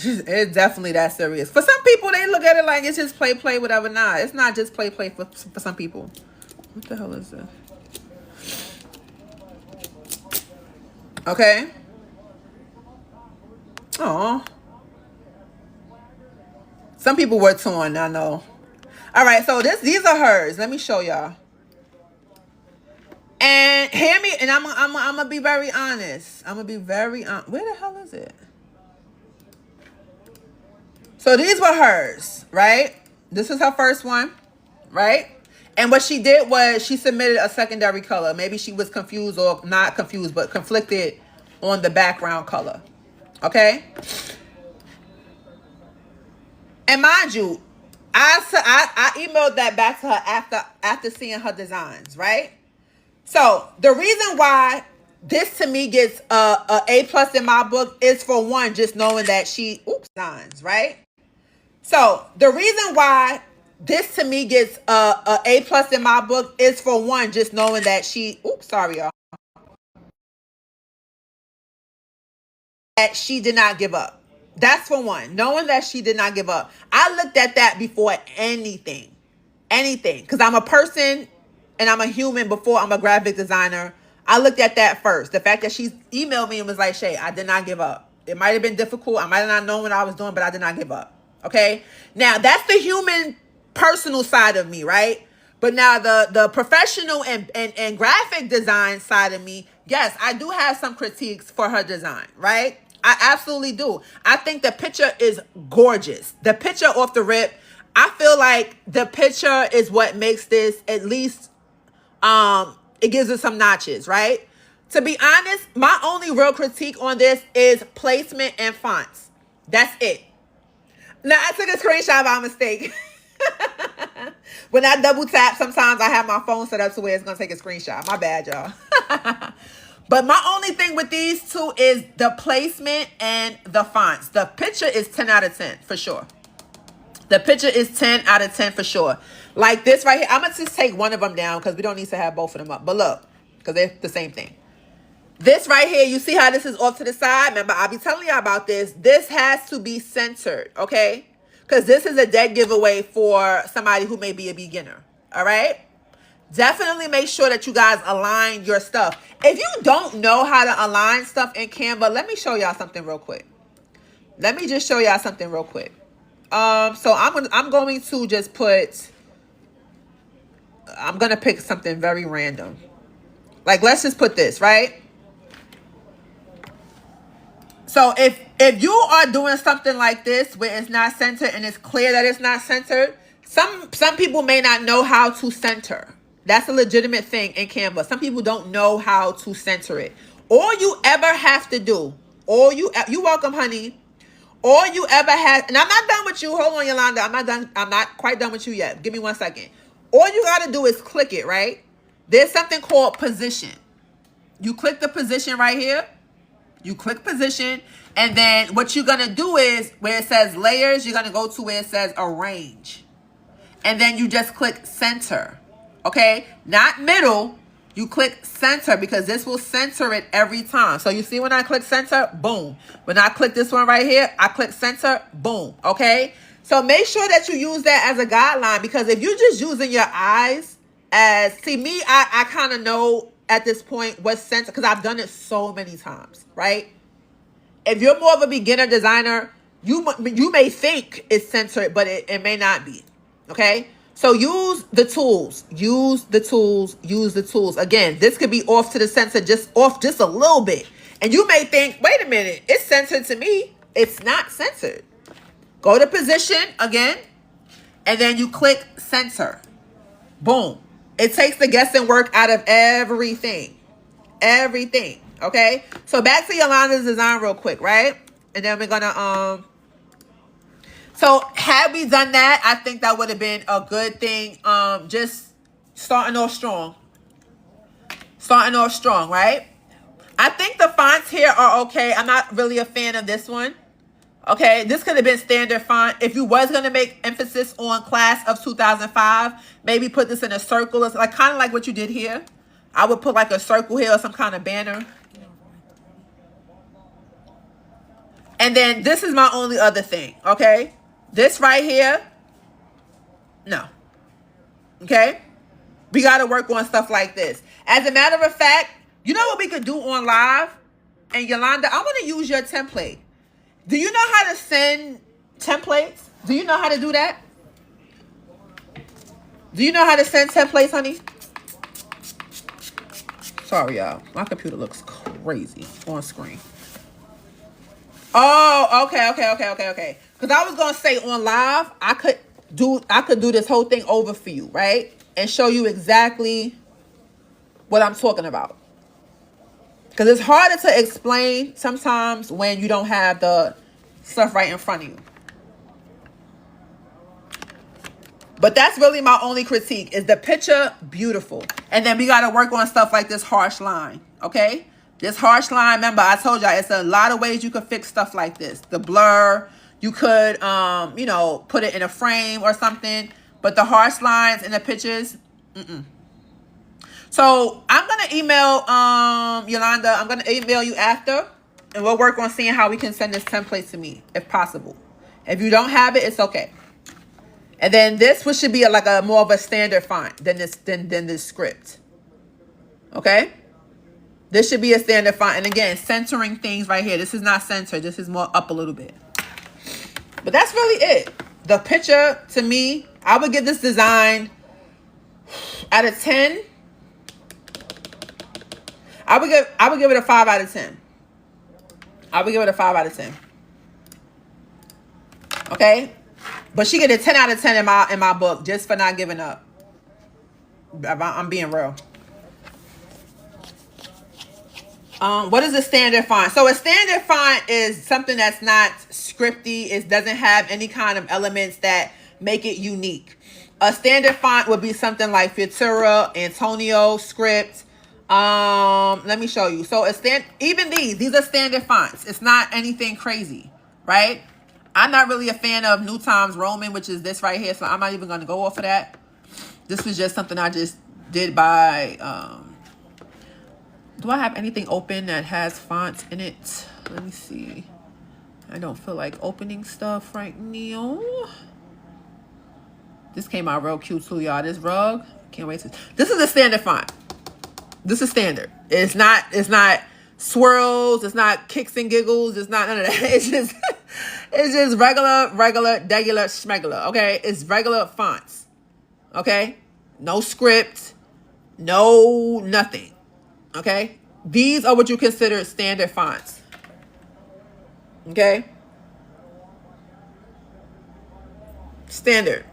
Speaker 1: It's definitely that serious. For some people, they look at it like it's just play, whatever. Nah, it's not just play for some people. What the hell is this? Okay. Oh. Some people were torn, I know. All right, so these are hers. Let me show y'all. And hear me, and I'm gonna be very honest. I'm gonna be very honest. Where the hell is it? So these were hers, right? This was her first one, right? And what she did was she submitted a secondary color. Maybe she was confused, or not confused, but conflicted on the background color. Okay? And mind you, I emailed that back to her after seeing her designs, right? So the reason why this to me gets a A+ in my book is, for one, just knowing that she designs, right? So the reason why this to me gets a A+ in my book is, for one, just knowing that she sorry y'all, that she did not give up. That's for one, knowing that she did not give up. I looked at that before anything, because I'm a person and I'm a human before I'm a graphic designer. I looked at that first. The fact that she emailed me and was like, Shay, I did not give up. It might have been difficult. I might have not known what I was doing, but I did not give up. Okay. Now that's the human personal side of me, right? But now the professional and graphic design side of me, yes, I do have some critiques for her design, right? I absolutely do. I think the picture is gorgeous. The picture off the rip, I feel like the picture is what makes this, at least, it gives it some notches, right? To be honest, my only real critique on this is placement and fonts. That's it. Now, I took a screenshot by mistake. When I double tap, sometimes I have my phone set up to where it's going to take a screenshot. My bad, y'all. But my only thing with these two is the placement and the fonts. The picture is 10 out of 10 for sure. The picture is 10 out of 10 for sure. Like this right here. I'm going to just take one of them down because we don't need to have both of them up. But look, because they're the same thing. This right here, you see how this is off to the side? Remember, I'll be telling y'all about this. This has to be centered, okay? Because this is a dead giveaway for somebody who may be a beginner, all right? Definitely make sure that you guys align your stuff. If you don't know how to align stuff in Canva, let me show y'all something real quick. Let me just show y'all something real quick. So I'm going to just put, I'm going to pick something very random. Like, let's just put this, right? So if you are doing something like this where it's not centered and it's clear that it's not centered, some people may not know how to center. That's a legitimate thing in Canva. Some people don't know how to center it. All you ever have to do, you welcome, honey. All you ever have, and I'm not done with you. Hold on, Yolanda. I'm not done. I'm not quite done with you yet. Give me 1 second. All you got to do is click it, right? There's something called position. You click the position right here. You click position, and then what you're going to do is, where it says layers, you're going to go to where it says arrange. And then you just click center. Okay? Not middle. You click center, because this will center it every time. So you see when I click center, boom. When I click this one right here, I click center, boom. Okay? So make sure that you use that as a guideline, because if you're just using your eyes as, see me, I kind of know at this point what's center, because I've done it so many times, right? If you're more of a beginner designer, you may think it's centered, but it may not be. Okay? So use the tools. Use the tools. Use the tools. Again, this could be off to the center, just off just a little bit. And you may think, wait a minute, it's centered to me. It's not centered. Go to position again. and then you click center. Boom. It takes the guessing work out of everything. Everything. Okay? So back to Yolanda's design real quick, right? And then we're gonna so had we done that, I think that would have been a good thing. Just starting off strong. Starting off strong, right? I think the fonts here are okay. I'm not really a fan of this one. Okay, this could have been standard font. If you was going to make emphasis on class of 2005, maybe put this in a circle. It's like kind of like what you did here. I would put like a circle here or some kind of banner. And then this is my only other thing, okay? This right here, no. Okay? We got to work on stuff like this. As a matter of fact, you know what we could do on live? And Yolanda, I want to use your template. Do you know how to send templates? Do you know how to do that? Do you know how to send templates, honey? Sorry, y'all. My computer looks crazy on screen. Oh, okay. Because I was going to say on live, I could do this whole thing over for you, right? And show you exactly what I'm talking about. Because it's harder to explain sometimes when you don't have the stuff right in front of you. But that's really my only critique. Is the picture beautiful? And then we got to work on stuff like this harsh line. Okay? This harsh line, remember, I told y'all, it's a lot of ways you could fix stuff like this. The blur, you could, you know, put it in a frame or something. But the harsh lines in the pictures, So I'm going to email Yolanda. I'm going to email you after. And we'll work on seeing how we can send this template to me, if possible. If you don't have it, it's okay. And then this one should be like a more of a standard font than this script. Okay? This should be a standard font. And again, centering things right here. This is not centered. This is more up a little bit. But that's really it. The picture, to me, I would give this design out of 10. I would give it a 5 out of 10. I would give it a 5 out of 10. Okay? But she get a 10 out of 10 in my book just for not giving up. I'm being real. What is a standard font? So a standard font is something that's not scripty. It doesn't have any kind of elements that make it unique. A standard font would be something like Futura, Antonio, Script. Let me show you. So even these are standard fonts. It's not anything crazy, right? I'm not really a fan of New Times Roman, which is this right here. So I'm not even going to go off of that. This was just something I just did by, do I have anything open that has fonts in it? Let me see. I don't feel like opening stuff right now. This came out real cute too, y'all. This rug. Can't wait to. This is a standard font. This is standard. It's not swirls. It's not kicks and giggles. It's not none of that. It's just regular, schmegular. Okay? It's regular fonts. Okay? No script. No nothing. Okay? These are what you consider standard fonts. Okay? Standard.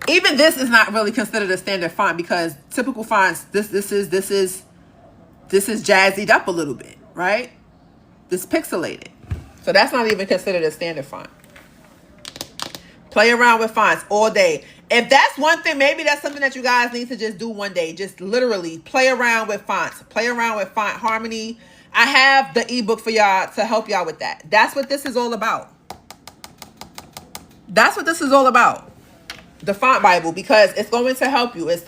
Speaker 1: Even this is not really considered a standard font because typical fonts, this is jazzied up a little bit, right? This pixelated. So that's not even considered a standard font. Play around with fonts all day. If that's one thing, maybe that's something that you guys need to just do one day. Just literally play around with fonts. Play around with font harmony. I have the ebook for y'all to help y'all with that. That's what this is all about. That's what this is all about. The font Bible, because it's going to help you. It's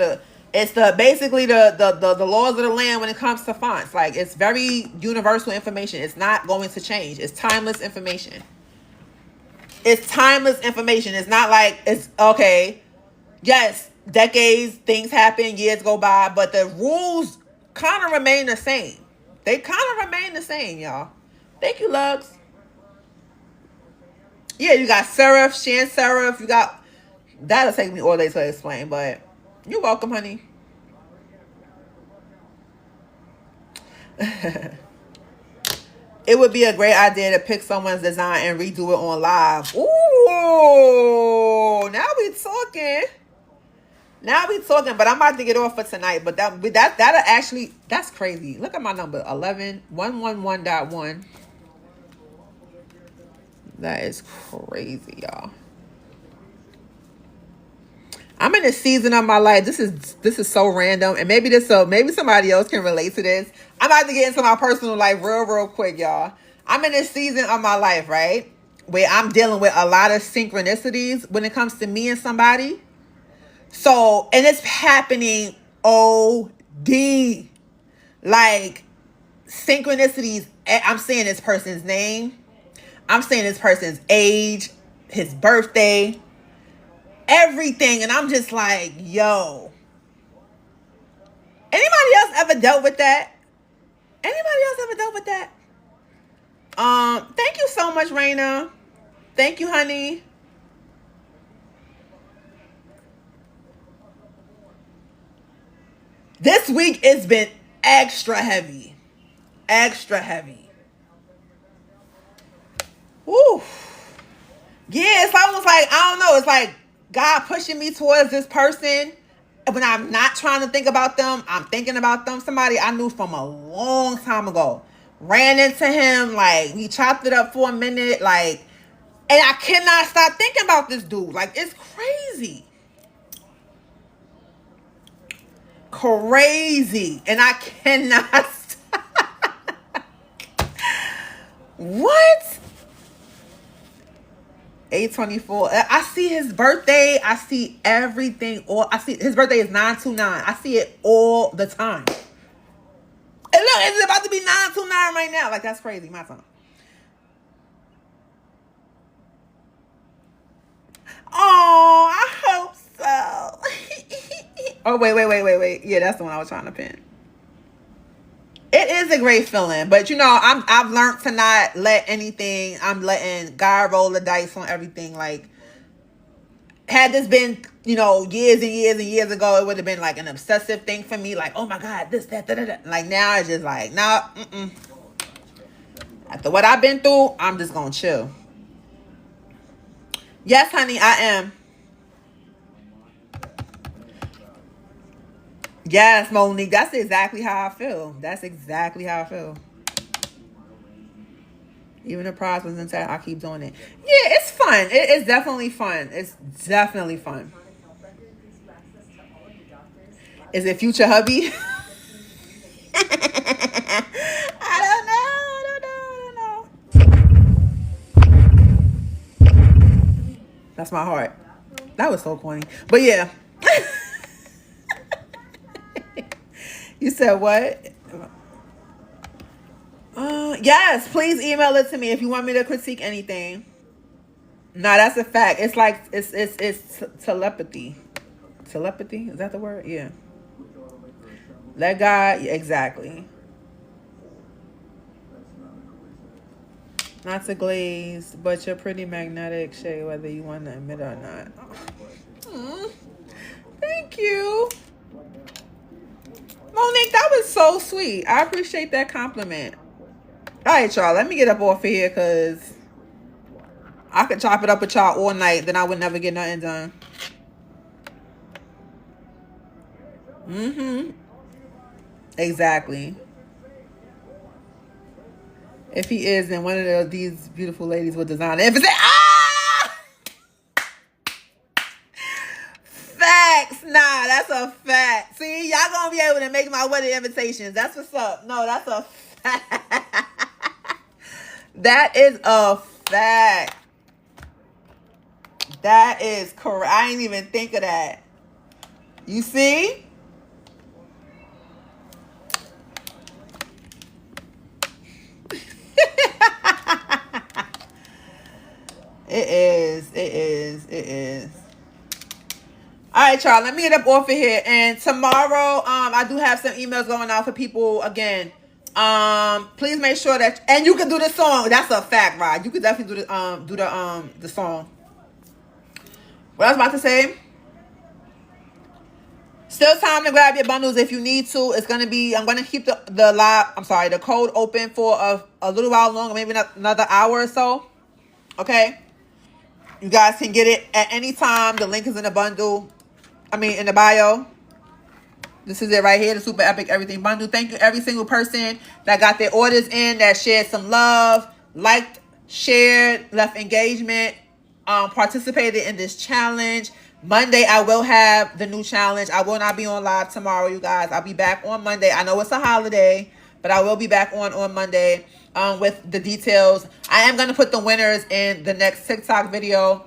Speaker 1: basically the laws of the land when it comes to fonts. Like, it's very universal information. It's not going to change. It's timeless information. It's timeless information. It's not like it's okay. Yes, decades, things happen, years go by, but the rules kind of remain the same. They kind of remain the same, y'all. Thank you, Lugs. Yeah, you got serif, sans serif. You got... That'll take me all day to explain, but you're welcome, honey. It would be a great idea to pick someone's design and redo it on live. Ooh. bro. Now we talking. Now we talking, but I'm about to get off for tonight. But that'll actually, that's crazy. Look at my number, 11111.1. That is crazy, y'all. I'm in a season of my life. This is so random, and maybe somebody else can relate to this. I'm about to get into my personal life real quick, y'all. I'm in a season of my life, right, where I'm dealing with a lot of synchronicities when it comes to me and somebody. So, and it's happening OD. Like, synchronicities, I'm saying this person's name. I'm saying this person's age, his birthday, everything. And I'm just like, yo. Anybody else ever dealt with that? Thank you so much, Raina. Thank you, honey. This week it's been extra heavy. Woo. Yeah, it's almost like, I don't know, it's like God pushing me towards this person. When I'm not trying to think about them, I'm thinking about them. Somebody I knew from a long time ago. Ran into him, like, we chopped it up for a minute, like, and I cannot stop thinking about this dude. Like, it's crazy. And I cannot stop. What? 8/24. I see his birthday. I see everything. I see his birthday is 9/29. I see it all the time. And look, it's about to be 9/29 right now. Like, that's crazy. My son. Oh, I hope so. Oh, wait. Yeah, that's the one I was trying to pin. It is a great feeling, but you know, I've learned to not let anything. I'm letting God roll the dice on everything. Like, had this been, you know, years and years ago, it would have been like an obsessive thing for me. Like, oh my God, this, that, da. Like, now it's just like, nah, After what I've been through, I'm just gonna chill. Yes, honey, I am. Yes, Monique, that's exactly how I feel. Even the prize was intact, I keep doing it. Yeah, it's fun. It's definitely fun. Is it future hubby? I don't know. That's my heart. That was so corny. But yeah. You said what? Yes, please email it to me if you want me to critique anything. No, that's a fact. It's like it's telepathy. Telepathy? Is that the word? Yeah. Let God, exactly. Not to glaze, but you're pretty magnetic, Shay, whether you want to admit it or not. Thank you. Monique, that was so sweet. I appreciate that compliment. All right, y'all. Let me get up off of here because I could chop it up with y'all all night. Then I would never get nothing done. Exactly. If he is, then one of these beautiful ladies will design it. If it's facts. Nah, that's a fact. See, y'all gonna be able to make my wedding invitations. That's what's up. No, that's a fact. That is a fact. That is correct. I ain't even think of that. You see? It is. All right, y'all. Let me get up off of here. And tomorrow, I do have some emails going out for people again. Please make sure that, and you can do the song. That's a fact, right? You could definitely do the song. What I was about to say. Still time to grab your bundles if you need to. It's gonna be. I'm gonna keep the code open for a little while longer, maybe another hour or so. Okay. You guys can get it at any time. The link is in the bundle. In the bio. This is it right here, the Super Epic Everything Bundle. Thank you every single person that got their orders in, that shared some love, liked, shared, left engagement, participated in this challenge. Monday, I will have the new challenge. I will not be on live tomorrow, you guys. I'll be back on Monday. I know it's a holiday, but I will be back on Monday with the details. I am going to put the winners in the next TikTok video.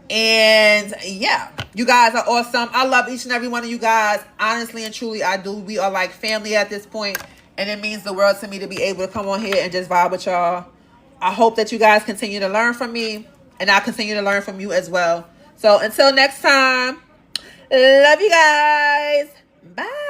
Speaker 1: And yeah, you guys are awesome. I love each and every one of you guys. Honestly and truly, I do. We are like family at this point, and it means the world to me to be able to come on here and just vibe with y'all. I hope that you guys continue to learn from me, and I continue to learn from you as well. So until next time, love you guys. Bye.